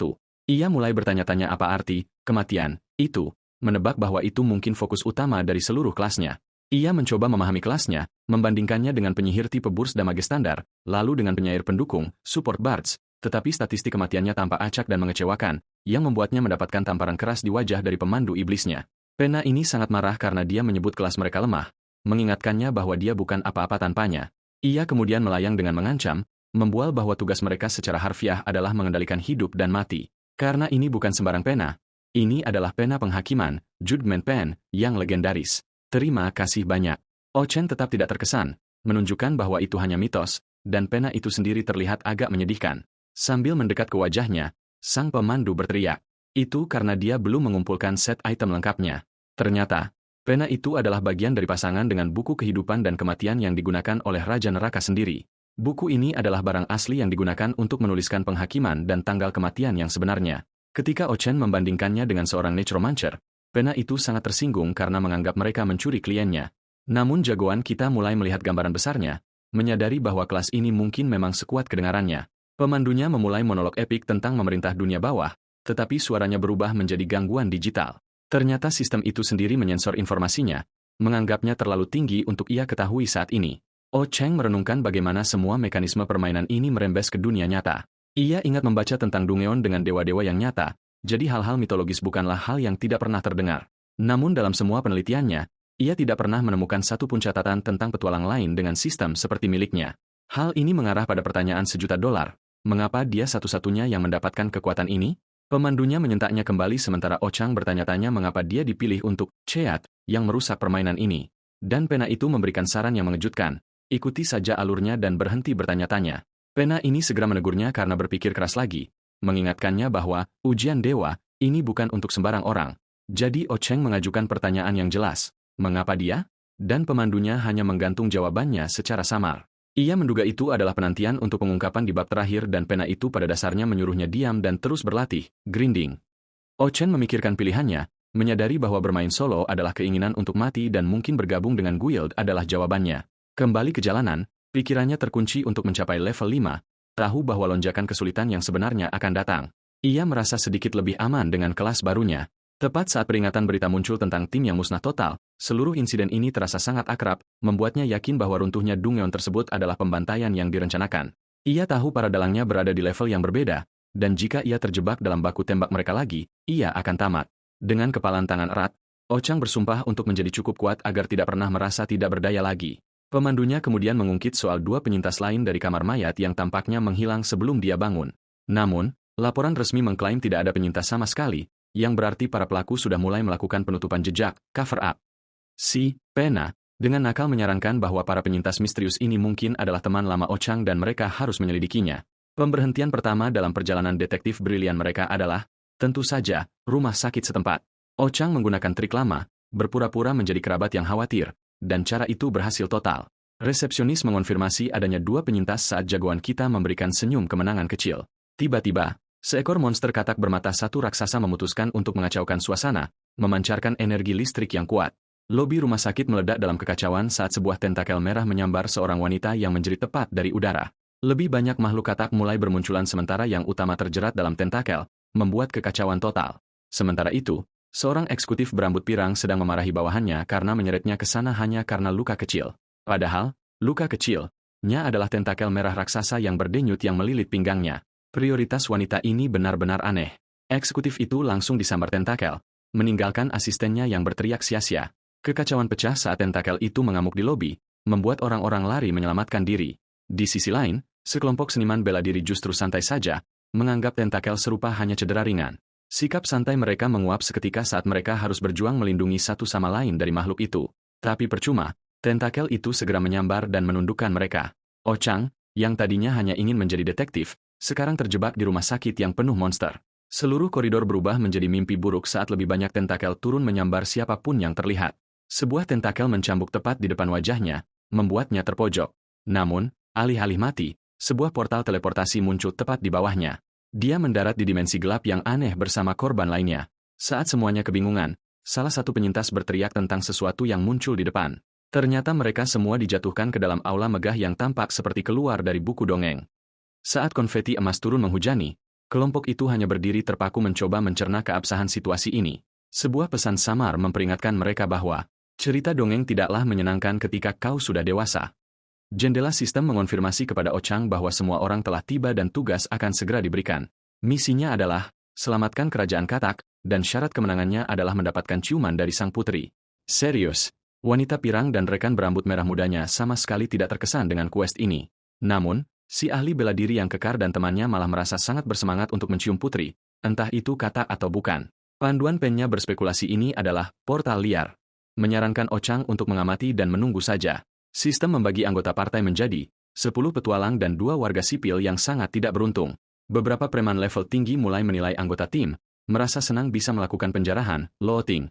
Ia mulai bertanya-tanya apa arti kematian itu, menebak bahwa itu mungkin fokus utama dari seluruh kelasnya. Ia mencoba memahami kelasnya, membandingkannya dengan penyihir tipe Burst Damage standar, lalu dengan penyair pendukung, support bards, tetapi statistik kematiannya tampak acak dan mengecewakan, yang membuatnya mendapatkan tamparan keras di wajah dari pemandu iblisnya. Pena ini sangat marah karena dia menyebut kelas mereka lemah, mengingatkannya bahwa dia bukan apa-apa tanpanya. Ia kemudian melayang dengan mengancam, membual bahwa tugas mereka secara harfiah adalah mengendalikan hidup dan mati. Karena ini bukan sembarang pena, ini adalah pena penghakiman, Judgment Pen, yang legendaris. Terima kasih banyak. Ochen tetap tidak terkesan, menunjukkan bahwa itu hanya mitos, dan pena itu sendiri terlihat agak menyedihkan. Sambil mendekat ke wajahnya, sang pemandu berteriak. Itu karena dia belum mengumpulkan set item lengkapnya. Ternyata, pena itu adalah bagian dari pasangan dengan buku kehidupan dan kematian yang digunakan oleh Raja Neraka sendiri. Buku ini adalah barang asli yang digunakan untuk menuliskan penghakiman dan tanggal kematian yang sebenarnya. Ketika Ochen membandingkannya dengan seorang necromancer, pena itu sangat tersinggung karena menganggap mereka mencuri kliennya. Namun jagoan kita mulai melihat gambaran besarnya, menyadari bahwa kelas ini mungkin memang sekuat kedengarannya. Pemandunya memulai monolog epik tentang memerintah dunia bawah, tetapi suaranya berubah menjadi gangguan digital. Ternyata sistem itu sendiri menyensor informasinya, menganggapnya terlalu tinggi untuk ia ketahui saat ini. Ocheng merenungkan bagaimana semua mekanisme permainan ini merembes ke dunia nyata. Ia ingat membaca tentang Dungeon dengan dewa-dewa yang nyata, jadi hal-hal mitologis bukanlah hal yang tidak pernah terdengar. Namun dalam semua penelitiannya, ia tidak pernah menemukan satupun catatan tentang petualang lain dengan sistem seperti miliknya. Hal ini mengarah pada pertanyaan $1 juta. Mengapa dia satu-satunya yang mendapatkan kekuatan ini? Pemandunya menyentaknya kembali sementara Ochang bertanya-tanya mengapa dia dipilih untuk Cheat yang merusak permainan ini. Dan pena itu memberikan saran yang mengejutkan. Ikuti saja alurnya dan berhenti bertanya-tanya. Pena ini segera menegurnya karena berpikir keras lagi, mengingatkannya bahwa ujian dewa ini bukan untuk sembarang orang. Jadi Ocheng mengajukan pertanyaan yang jelas, mengapa dia? Dan pemandunya hanya menggantung jawabannya secara samar. Ia menduga itu adalah penantian untuk pengungkapan di bab terakhir dan pena itu pada dasarnya menyuruhnya diam dan terus berlatih, grinding. Ochen memikirkan pilihannya, menyadari bahwa bermain solo adalah keinginan untuk mati dan mungkin bergabung dengan guild adalah jawabannya. Kembali ke jalanan, pikirannya terkunci untuk mencapai level 5, tahu bahwa lonjakan kesulitan yang sebenarnya akan datang. Ia merasa sedikit lebih aman dengan kelas barunya. Tepat saat peringatan berita muncul tentang tim yang musnah total, seluruh insiden ini terasa sangat akrab, membuatnya yakin bahwa runtuhnya Dungeon tersebut adalah pembantaian yang direncanakan. Ia tahu para dalangnya berada di level yang berbeda, dan jika ia terjebak dalam baku tembak mereka lagi, ia akan tamat. Dengan kepalan tangan erat, Ochang bersumpah untuk menjadi cukup kuat agar tidak pernah merasa tidak berdaya lagi. Pemandunya kemudian mengungkit soal 2 penyintas lain dari kamar mayat yang tampaknya menghilang sebelum dia bangun. Namun, laporan resmi mengklaim tidak ada penyintas sama sekali, yang berarti para pelaku sudah mulai melakukan penutupan jejak, cover up. Si Pena dengan nakal menyarankan bahwa para penyintas misterius ini mungkin adalah teman lama Ochang dan mereka harus menyelidikinya. Pemberhentian pertama dalam perjalanan detektif brilian mereka adalah, tentu saja, rumah sakit setempat. Ochang menggunakan trik lama, berpura-pura menjadi kerabat yang khawatir, dan cara itu berhasil total. Resepsionis mengonfirmasi adanya 2 penyintas saat jagoan kita memberikan senyum kemenangan kecil. Tiba-tiba, seekor monster katak bermata satu raksasa memutuskan untuk mengacaukan suasana, memancarkan energi listrik yang kuat. Lobi rumah sakit meledak dalam kekacauan saat sebuah tentakel merah menyambar seorang wanita yang menjerit tepat dari udara. Lebih banyak makhluk katak mulai bermunculan sementara yang utama terjerat dalam tentakel, membuat kekacauan total. Sementara itu, seorang eksekutif berambut pirang sedang memarahi bawahannya karena menyeretnya ke sana hanya karena luka kecil. Padahal, luka kecilnya adalah tentakel merah raksasa yang berdenyut yang melilit pinggangnya. Prioritas wanita ini benar-benar aneh. Eksekutif itu langsung disambar tentakel, meninggalkan asistennya yang berteriak sia-sia. Kekacauan pecah saat tentakel itu mengamuk di lobi, membuat orang-orang lari menyelamatkan diri. Di sisi lain, sekelompok seniman bela diri justru santai saja, menganggap tentakel serupa hanya cedera ringan. Sikap santai mereka menguap seketika saat mereka harus berjuang melindungi satu sama lain dari makhluk itu. Tapi percuma, tentakel itu segera menyambar dan menundukkan mereka. Ochang, yang tadinya hanya ingin menjadi detektif, sekarang terjebak di rumah sakit yang penuh monster. Seluruh koridor berubah menjadi mimpi buruk saat lebih banyak tentakel turun menyambar siapapun yang terlihat. Sebuah tentakel mencambuk tepat di depan wajahnya, membuatnya terpojok. Namun, alih-alih mati, sebuah portal teleportasi muncul tepat di bawahnya. Dia mendarat di dimensi gelap yang aneh bersama korban lainnya. Saat semuanya kebingungan, salah satu penyintas berteriak tentang sesuatu yang muncul di depan. Ternyata mereka semua dijatuhkan ke dalam aula megah yang tampak seperti keluar dari buku dongeng. Saat konfeti emas turun menghujani, kelompok itu hanya berdiri terpaku mencoba mencerna keabsahan situasi ini. Sebuah pesan samar memperingatkan mereka bahwa cerita dongeng tidaklah menyenangkan ketika kau sudah dewasa. Jendela sistem mengonfirmasi kepada Ochang bahwa semua orang telah tiba dan tugas akan segera diberikan. Misinya adalah selamatkan kerajaan Katak, dan syarat kemenangannya adalah mendapatkan ciuman dari sang putri. Serius, wanita pirang dan rekan berambut merah mudanya sama sekali tidak terkesan dengan quest ini. Namun, si ahli bela diri yang kekar dan temannya malah merasa sangat bersemangat untuk mencium putri, entah itu Katak atau bukan. Panduan pennya berspekulasi ini adalah portal liar. Menyarankan Ochang untuk mengamati dan menunggu saja. Sistem membagi anggota partai menjadi 10 petualang dan 2 warga sipil yang sangat tidak beruntung. Beberapa preman level tinggi mulai menilai anggota tim, merasa senang bisa melakukan penjarahan, looting.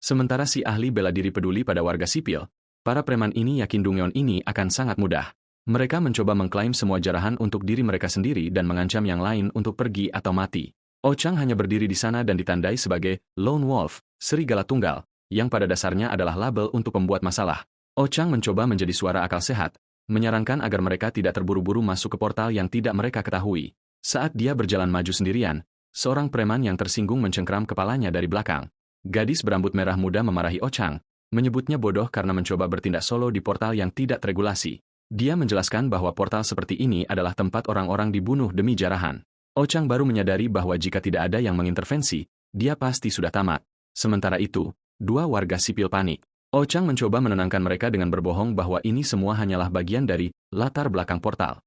Sementara si ahli bela diri peduli pada warga sipil, para preman ini yakin Dungeon ini akan sangat mudah. Mereka mencoba mengklaim semua jarahan untuk diri mereka sendiri dan mengancam yang lain untuk pergi atau mati. Ochang hanya berdiri di sana dan ditandai sebagai Lone Wolf, serigala tunggal, yang pada dasarnya adalah label untuk pembuat masalah. Ochang mencoba menjadi suara akal sehat, menyarankan agar mereka tidak terburu-buru masuk ke portal yang tidak mereka ketahui. Saat dia berjalan maju sendirian, seorang preman yang tersinggung mencengkram kepalanya dari belakang. Gadis berambut merah muda memarahi Ochang, menyebutnya bodoh karena mencoba bertindak solo di portal yang tidak teregulasi. Dia menjelaskan bahwa portal seperti ini adalah tempat orang-orang dibunuh demi jarahan. Ochang baru menyadari bahwa jika tidak ada yang mengintervensi, dia pasti sudah tamat. Sementara itu, 2 warga sipil panik. Ochang mencoba menenangkan mereka dengan berbohong bahwa ini semua hanyalah bagian dari latar belakang portal.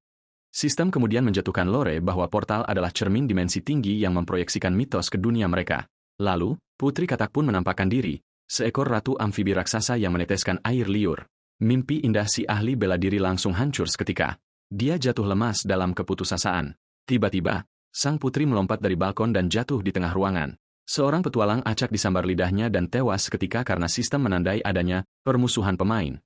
Sistem kemudian menjatuhkan lore bahwa portal adalah cermin dimensi tinggi yang memproyeksikan mitos ke dunia mereka. Lalu, Putri Katak pun menampakkan diri, seekor ratu amfibi raksasa yang meneteskan air liur. Mimpi indah si ahli bela diri langsung hancur seketika. Dia jatuh lemas dalam keputusasaan. Tiba-tiba, sang putri melompat dari balkon dan jatuh di tengah ruangan. Seorang petualang acak disambar lidahnya dan tewas seketika karena sistem menandai adanya permusuhan pemain.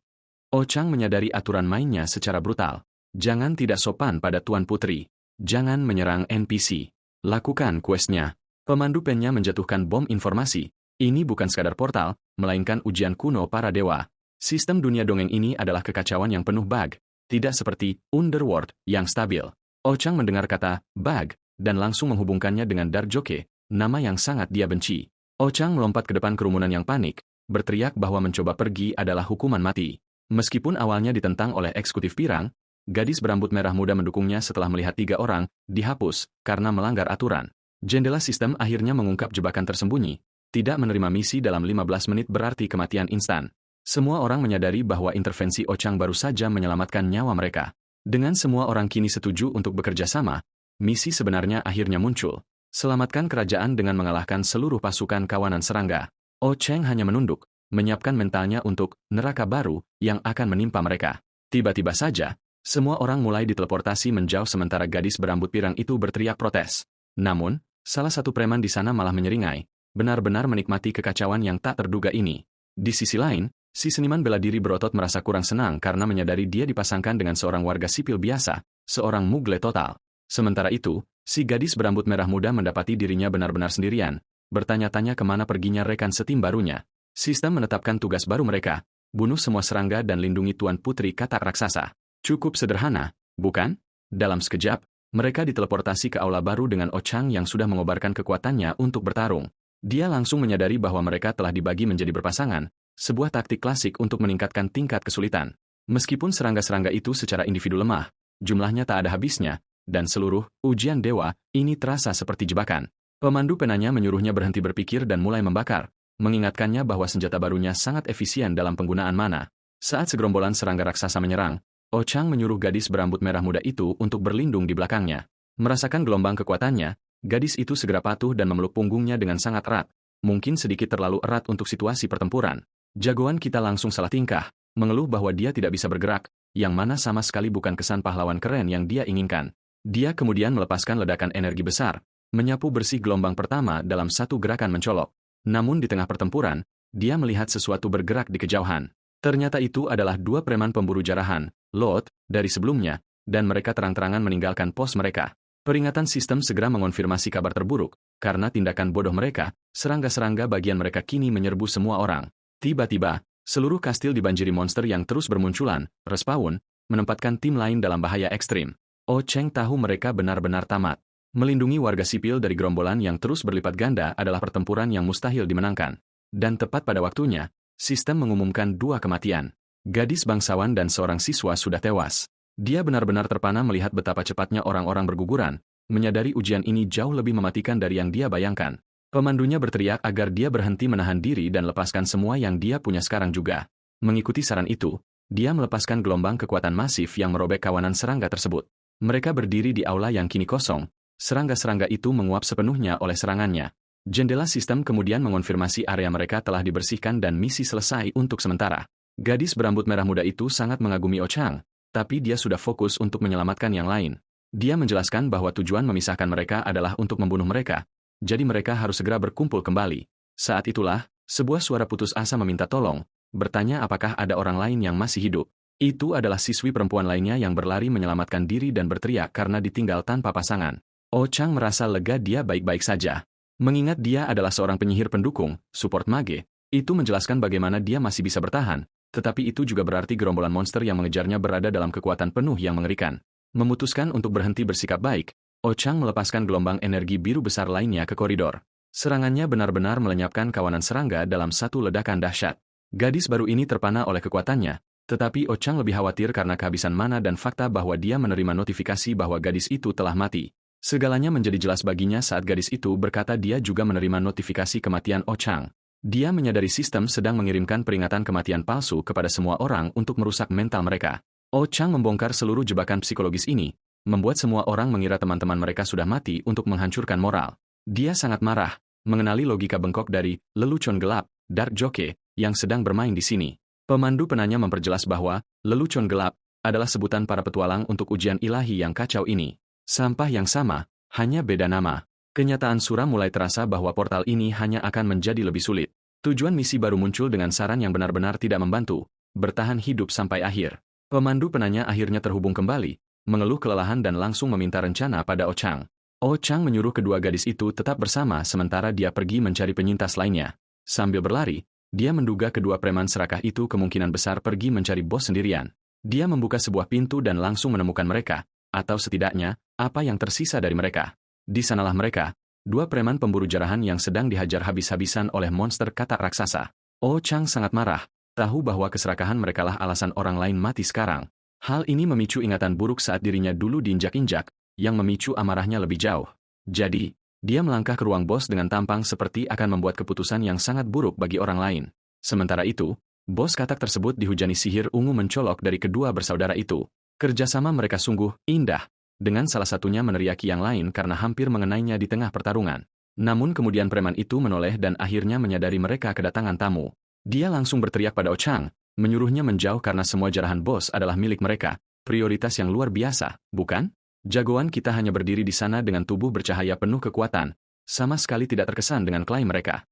Ochang menyadari aturan mainnya secara brutal. Jangan tidak sopan pada Tuan Putri. Jangan menyerang NPC. Lakukan questnya. Pemandu pennya menjatuhkan bom informasi. Ini bukan sekadar portal, melainkan ujian kuno para dewa. Sistem dunia dongeng ini adalah kekacauan yang penuh bug. Tidak seperti Underworld yang stabil. Ochang mendengar kata bug dan langsung menghubungkannya dengan Dark Joke, nama yang sangat dia benci. Ochang melompat ke depan kerumunan yang panik, berteriak bahwa mencoba pergi adalah hukuman mati. Meskipun awalnya ditentang oleh eksekutif pirang, gadis berambut merah muda mendukungnya setelah melihat 3 orang dihapus karena melanggar aturan. Jendela sistem akhirnya mengungkap jebakan tersembunyi. Tidak menerima misi dalam 15 menit berarti kematian instan. Semua orang menyadari bahwa intervensi Ochang baru saja menyelamatkan nyawa mereka. Dengan semua orang kini setuju untuk bekerja sama, misi sebenarnya akhirnya muncul. Selamatkan kerajaan dengan mengalahkan seluruh pasukan kawanan serangga. Ochang hanya menunduk, menyiapkan mentalnya untuk neraka baru yang akan menimpa mereka. Tiba-tiba saja, semua orang mulai diteleportasi menjauh sementara gadis berambut pirang itu berteriak protes. Namun, salah satu preman di sana malah menyeringai, benar-benar menikmati kekacauan yang tak terduga ini. Di sisi lain, si seniman bela diri berotot merasa kurang senang karena menyadari dia dipasangkan dengan seorang warga sipil biasa, seorang mugle total. Sementara itu, si gadis berambut merah muda mendapati dirinya benar-benar sendirian, bertanya-tanya kemana perginya rekan setim barunya. Sistem menetapkan tugas baru mereka, bunuh semua serangga dan lindungi Tuan Putri Katak raksasa. Cukup sederhana, bukan? Dalam sekejap, mereka diteleportasi ke aula baru dengan Ochang yang sudah mengobarkan kekuatannya untuk bertarung. Dia langsung menyadari bahwa mereka telah dibagi menjadi berpasangan, sebuah taktik klasik untuk meningkatkan tingkat kesulitan. Meskipun serangga-serangga itu secara individu lemah, jumlahnya tak ada habisnya, dan seluruh ujian dewa ini terasa seperti jebakan. Pemandu penanya menyuruhnya berhenti berpikir dan mulai membakar, mengingatkannya bahwa senjata barunya sangat efisien dalam penggunaan mana. Saat segerombolan serangga raksasa menyerang, Ochang menyuruh gadis berambut merah muda itu untuk berlindung di belakangnya. Merasakan gelombang kekuatannya, Gadis itu segera patuh dan memeluk punggungnya dengan sangat erat. Mungkin sedikit terlalu erat untuk situasi pertempuran. Jagoan kita langsung salah tingkah, mengeluh bahwa dia tidak bisa bergerak, yang mana sama sekali bukan kesan pahlawan keren yang dia inginkan. Dia kemudian melepaskan ledakan energi besar, menyapu bersih gelombang pertama dalam satu gerakan mencolok. Namun di tengah pertempuran, dia melihat sesuatu bergerak di kejauhan. Ternyata itu adalah dua preman pemburu jarahan, Lot, dari sebelumnya, dan mereka terang-terangan meninggalkan pos mereka. Peringatan sistem segera mengonfirmasi kabar terburuk, karena tindakan bodoh mereka, serangga-serangga bagian mereka kini menyerbu semua orang. Tiba-tiba, seluruh kastil dibanjiri monster yang terus bermunculan, respawn, menempatkan tim lain dalam bahaya ekstrim. Oh Cheng tahu mereka benar-benar tamat. Melindungi warga sipil dari gerombolan yang terus berlipat ganda adalah pertempuran yang mustahil dimenangkan. Dan tepat pada waktunya, sistem mengumumkan dua kematian. Gadis bangsawan dan seorang siswa sudah tewas. Dia benar-benar terpana melihat betapa cepatnya orang-orang berguguran, menyadari ujian ini jauh lebih mematikan dari yang dia bayangkan. Pemandunya berteriak agar dia berhenti menahan diri dan lepaskan semua yang dia punya sekarang juga. Mengikuti saran itu, dia melepaskan gelombang kekuatan masif yang merobek kawanan serangga tersebut. Mereka berdiri di aula yang kini kosong, serangga-serangga itu menguap sepenuhnya oleh serangannya. Jendela sistem kemudian mengonfirmasi area mereka telah dibersihkan dan misi selesai untuk sementara. Gadis berambut merah muda itu sangat mengagumi Oh Chang, tapi dia sudah fokus untuk menyelamatkan yang lain. Dia menjelaskan bahwa tujuan memisahkan mereka adalah untuk membunuh mereka, jadi mereka harus segera berkumpul kembali. Saat itulah, sebuah suara putus asa meminta tolong, bertanya apakah ada orang lain yang masih hidup. Itu adalah siswi perempuan lainnya yang berlari menyelamatkan diri dan berteriak karena ditinggal tanpa pasangan. Oh Chang merasa lega dia baik-baik saja. Mengingat dia adalah seorang penyihir pendukung, support mage, itu menjelaskan bagaimana dia masih bisa bertahan, tetapi itu juga berarti gerombolan monster yang mengejarnya berada dalam kekuatan penuh yang mengerikan. Memutuskan untuk berhenti bersikap baik, Oh Chang melepaskan gelombang energi biru besar lainnya ke koridor. Serangannya benar-benar melenyapkan kawanan serangga dalam satu ledakan dahsyat. Gadis baru ini terpana oleh kekuatannya, tetapi Oh Chang lebih khawatir karena kehabisan mana dan fakta bahwa dia menerima notifikasi bahwa gadis itu telah mati. Segalanya menjadi jelas baginya saat gadis itu berkata dia juga menerima notifikasi kematian Oh Chang. Dia menyadari sistem sedang mengirimkan peringatan kematian palsu kepada semua orang untuk merusak mental mereka. Oh Chang membongkar seluruh jebakan psikologis ini, membuat semua orang mengira teman-teman mereka sudah mati untuk menghancurkan moral. Dia sangat marah, mengenali logika bengkok dari lelucon gelap, Dark Jockey, yang sedang bermain di sini. Pemandu penanya memperjelas bahwa lelucon gelap adalah sebutan para petualang untuk ujian ilahi yang kacau ini. Sampah yang sama, hanya beda nama. Kenyataan suram mulai terasa bahwa portal ini hanya akan menjadi lebih sulit. Tujuan misi baru muncul dengan saran yang benar-benar tidak membantu, bertahan hidup sampai akhir. Pemandu penanya akhirnya terhubung kembali, mengeluh kelelahan dan langsung meminta rencana pada Oh Chang. Oh Chang menyuruh kedua gadis itu tetap bersama sementara dia pergi mencari penyintas lainnya. Sambil berlari, dia menduga kedua preman serakah itu kemungkinan besar pergi mencari bos sendirian. Dia membuka sebuah pintu dan langsung menemukan mereka, atau setidaknya, apa yang tersisa dari mereka. Di sanalah mereka, dua preman pemburu jarahan yang sedang dihajar habis-habisan oleh monster katak raksasa. Oh Chang sangat marah, tahu bahwa keserakahan merekalah alasan orang lain mati sekarang. Hal ini memicu ingatan buruk saat dirinya dulu diinjak-injak, yang memicu amarahnya lebih jauh. Jadi, dia melangkah ke ruang bos dengan tampang seperti akan membuat keputusan yang sangat buruk bagi orang lain. Sementara itu, bos katak tersebut dihujani sihir ungu mencolok dari kedua bersaudara itu. Kerjasama mereka sungguh indah, dengan salah satunya meneriaki yang lain karena hampir mengenainya di tengah pertarungan. Namun kemudian preman itu menoleh dan akhirnya menyadari mereka kedatangan tamu. Dia langsung berteriak pada Oh Chang, menyuruhnya menjauh karena semua jarahan bos adalah milik mereka. Prioritas yang luar biasa, bukan? Jagoan kita hanya berdiri di sana dengan tubuh bercahaya penuh kekuatan, sama sekali tidak terkesan dengan klaim mereka.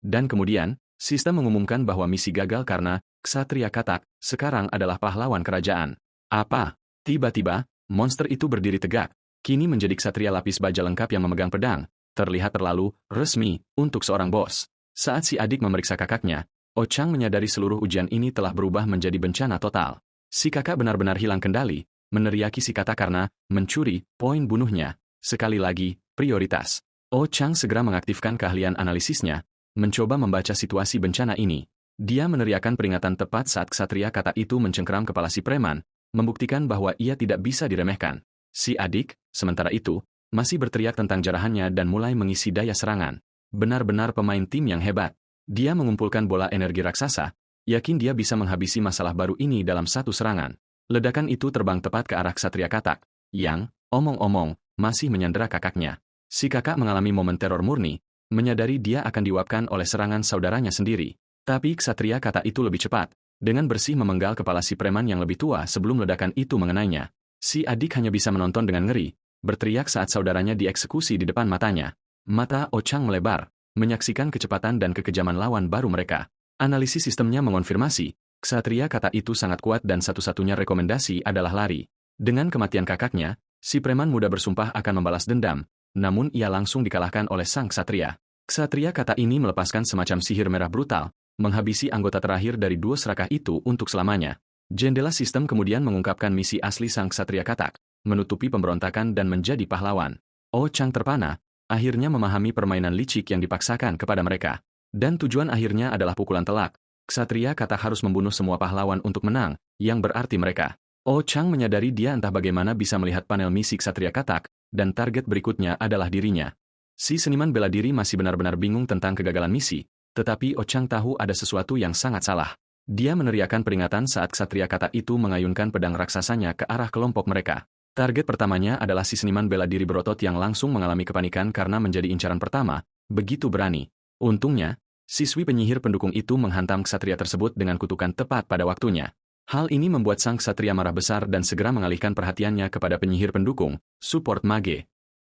Dan kemudian, sistem mengumumkan bahwa misi gagal karena Ksatria Katak sekarang adalah pahlawan kerajaan. Apa? Tiba-tiba, monster itu berdiri tegak, kini menjadi ksatria lapis baja lengkap yang memegang pedang, terlihat terlalu resmi untuk seorang bos. Saat si adik memeriksa kakaknya, Oh Chang menyadari seluruh ujian ini telah berubah menjadi bencana total. Si kakak benar-benar hilang kendali, meneriaki si kata karena mencuri poin bunuhnya. Sekali lagi, prioritas. Oh Chang segera mengaktifkan keahlian analisisnya, mencoba membaca situasi bencana ini. Dia meneriakkan peringatan tepat saat ksatria kata itu mencengkeram kepala si preman, membuktikan bahwa ia tidak bisa diremehkan. Si adik, sementara itu, masih berteriak tentang jarahannya dan mulai mengisi daya serangan. Benar-benar pemain tim yang hebat. Dia mengumpulkan bola energi raksasa, yakin dia bisa menghabisi masalah baru ini dalam satu serangan. Ledakan itu terbang tepat ke arah ksatria katak, yang, omong-omong, masih menyandera kakaknya. Si kakak mengalami momen teror murni, menyadari dia akan diuapkan oleh serangan saudaranya sendiri. Tapi ksatria kata itu lebih cepat, dengan bersih memenggal kepala si preman yang lebih tua sebelum ledakan itu mengenainya. Si adik hanya bisa menonton dengan ngeri, berteriak saat saudaranya dieksekusi di depan matanya. Mata Ochang melebar, menyaksikan kecepatan dan kekejaman lawan baru mereka. Analisis sistemnya mengonfirmasi, ksatria kata itu sangat kuat dan satu-satunya rekomendasi adalah lari. Dengan kematian kakaknya, si preman muda bersumpah akan membalas dendam, namun ia langsung dikalahkan oleh sang ksatria. Ksatria kata ini melepaskan semacam sihir merah brutal, menghabisi anggota terakhir dari dua serakah itu untuk selamanya. Jendela sistem kemudian mengungkapkan misi asli sang ksatria katak, menutupi pemberontakan dan menjadi pahlawan. Ochang terpana, akhirnya memahami permainan licik yang dipaksakan kepada mereka. Dan tujuan akhirnya adalah pukulan telak. Ksatria katak harus membunuh semua pahlawan untuk menang, yang berarti mereka. Ochang menyadari dia entah bagaimana bisa melihat panel misi ksatria katak, dan target berikutnya adalah dirinya. Si seniman bela diri masih benar-benar bingung tentang kegagalan misi, tetapi Ochang tahu ada sesuatu yang sangat salah. Dia meneriakkan peringatan saat ksatria katak itu mengayunkan pedang raksasanya ke arah kelompok mereka. Target pertamanya adalah si seniman bela diri berotot yang langsung mengalami kepanikan karena menjadi incaran pertama, begitu berani. Untungnya, siswi penyihir pendukung itu menghantam ksatria tersebut dengan kutukan tepat pada waktunya. Hal ini membuat sang ksatria marah besar dan segera mengalihkan perhatiannya kepada penyihir pendukung, support mage.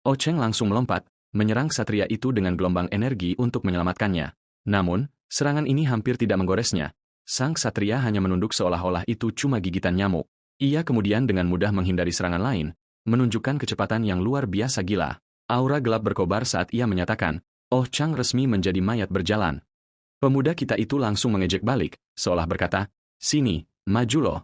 Ocheng langsung melompat, menyerang ksatria itu dengan gelombang energi untuk menyelamatkannya. Namun, serangan ini hampir tidak menggoresnya. Sang ksatria hanya menunduk seolah-olah itu cuma gigitan nyamuk. Ia kemudian dengan mudah menghindari serangan lain, menunjukkan kecepatan yang luar biasa gila. Aura gelap berkobar saat ia menyatakan, Ochang resmi menjadi mayat berjalan. Pemuda kita itu langsung mengejek balik, seolah berkata, sini, maju loh.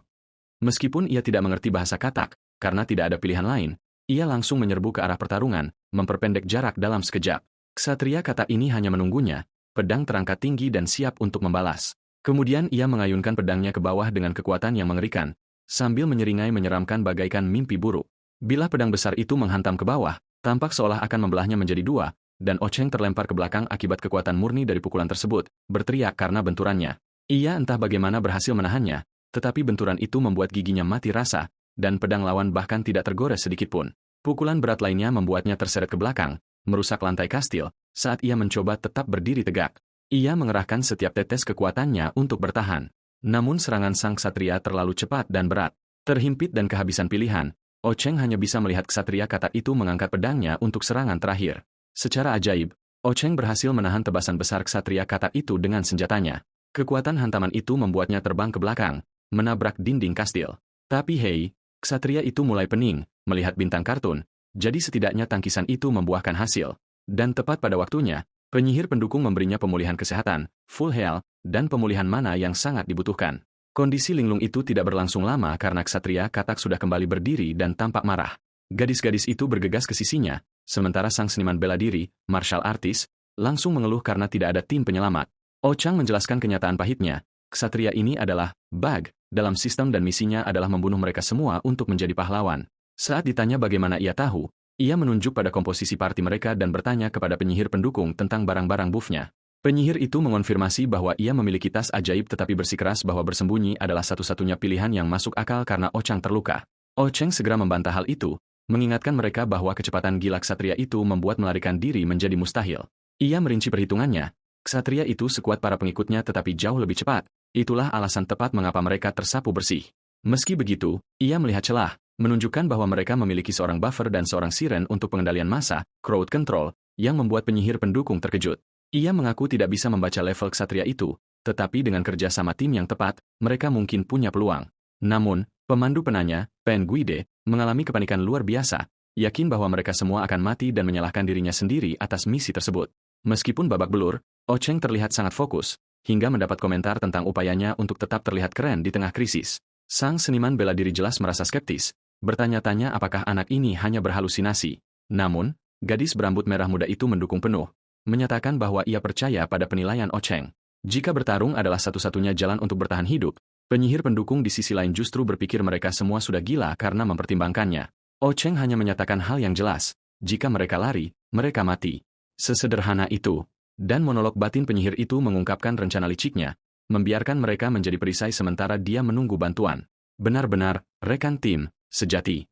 Meskipun ia tidak mengerti bahasa katak, karena tidak ada pilihan lain, ia langsung menyerbu ke arah pertarungan, memperpendek jarak dalam sekejap. Ksatria kata ini hanya menunggunya, pedang terangkat tinggi dan siap untuk membalas. Kemudian ia mengayunkan pedangnya ke bawah dengan kekuatan yang mengerikan, sambil menyeringai menyeramkan bagaikan mimpi buruk. Bilah pedang besar itu menghantam ke bawah, tampak seolah akan membelahnya menjadi dua, dan Ocheng terlempar ke belakang akibat kekuatan murni dari pukulan tersebut, berteriak karena benturannya. Ia entah bagaimana berhasil menahannya, tetapi benturan itu membuat giginya mati rasa, dan pedang lawan bahkan tidak tergores sedikitpun. Pukulan berat lainnya membuatnya terseret ke belakang, merusak lantai kastil, saat ia mencoba tetap berdiri tegak. Ia mengerahkan setiap tetes kekuatannya untuk bertahan. Namun serangan sang ksatria terlalu cepat dan berat. Terhimpit dan kehabisan pilihan, Ocheng hanya bisa melihat ksatria katak itu mengangkat pedangnya untuk serangan terakhir. Secara ajaib, Ocheng berhasil menahan tebasan besar ksatria katak itu dengan senjatanya. Kekuatan hantaman itu membuatnya terbang ke belakang, menabrak dinding kastil. Tapi hei, ksatria itu mulai pening, melihat bintang kartun, jadi setidaknya tangkisan itu membuahkan hasil. Dan tepat pada waktunya, penyihir pendukung memberinya pemulihan kesehatan, full health, dan pemulihan mana yang sangat dibutuhkan. Kondisi linglung itu tidak berlangsung lama karena ksatria katak sudah kembali berdiri dan tampak marah. Gadis-gadis itu bergegas ke sisinya, sementara sang seniman bela diri, martial artist, langsung mengeluh karena tidak ada tim penyelamat. Ochang menjelaskan kenyataan pahitnya, ksatria ini adalah bug dalam sistem dan misinya adalah membunuh mereka semua untuk menjadi pahlawan. Saat ditanya bagaimana ia tahu, ia menunjuk pada komposisi parti mereka dan bertanya kepada penyihir pendukung tentang barang-barang buffnya. Penyihir itu mengonfirmasi bahwa ia memiliki tas ajaib tetapi bersikeras bahwa bersembunyi adalah satu-satunya pilihan yang masuk akal karena Ochang terluka. Ocheng segera membantah hal itu, mengingatkan mereka bahwa kecepatan gila ksatria itu membuat melarikan diri menjadi mustahil. Ia merinci perhitungannya, ksatria itu sekuat para pengikutnya tetapi jauh lebih cepat. Itulah alasan tepat mengapa mereka tersapu bersih. Meski begitu, ia melihat celah, menunjukkan bahwa mereka memiliki seorang buffer dan seorang siren untuk pengendalian massa, crowd control, yang membuat penyihir pendukung terkejut. Ia mengaku tidak bisa membaca level ksatria itu, tetapi dengan kerja sama tim yang tepat, mereka mungkin punya peluang. Namun, pemandu penanya, Pen Guide, mengalami kepanikan luar biasa, yakin bahwa mereka semua akan mati dan menyalahkan dirinya sendiri atas misi tersebut. Meskipun babak belur, Ocheng terlihat sangat fokus, hingga mendapat komentar tentang upayanya untuk tetap terlihat keren di tengah krisis. Sang seniman bela diri jelas merasa skeptis, bertanya-tanya apakah anak ini hanya berhalusinasi. Namun, gadis berambut merah muda itu mendukung penuh, menyatakan bahwa ia percaya pada penilaian Ocheng. Jika bertarung adalah satu-satunya jalan untuk bertahan hidup, penyihir pendukung di sisi lain justru berpikir mereka semua sudah gila karena mempertimbangkannya. Ocheng hanya menyatakan hal yang jelas, jika mereka lari, mereka mati. Sesederhana itu. Dan monolog batin penyihir itu mengungkapkan rencana liciknya, membiarkan mereka menjadi perisai sementara dia menunggu bantuan. Benar-benar, rekan tim, sejati.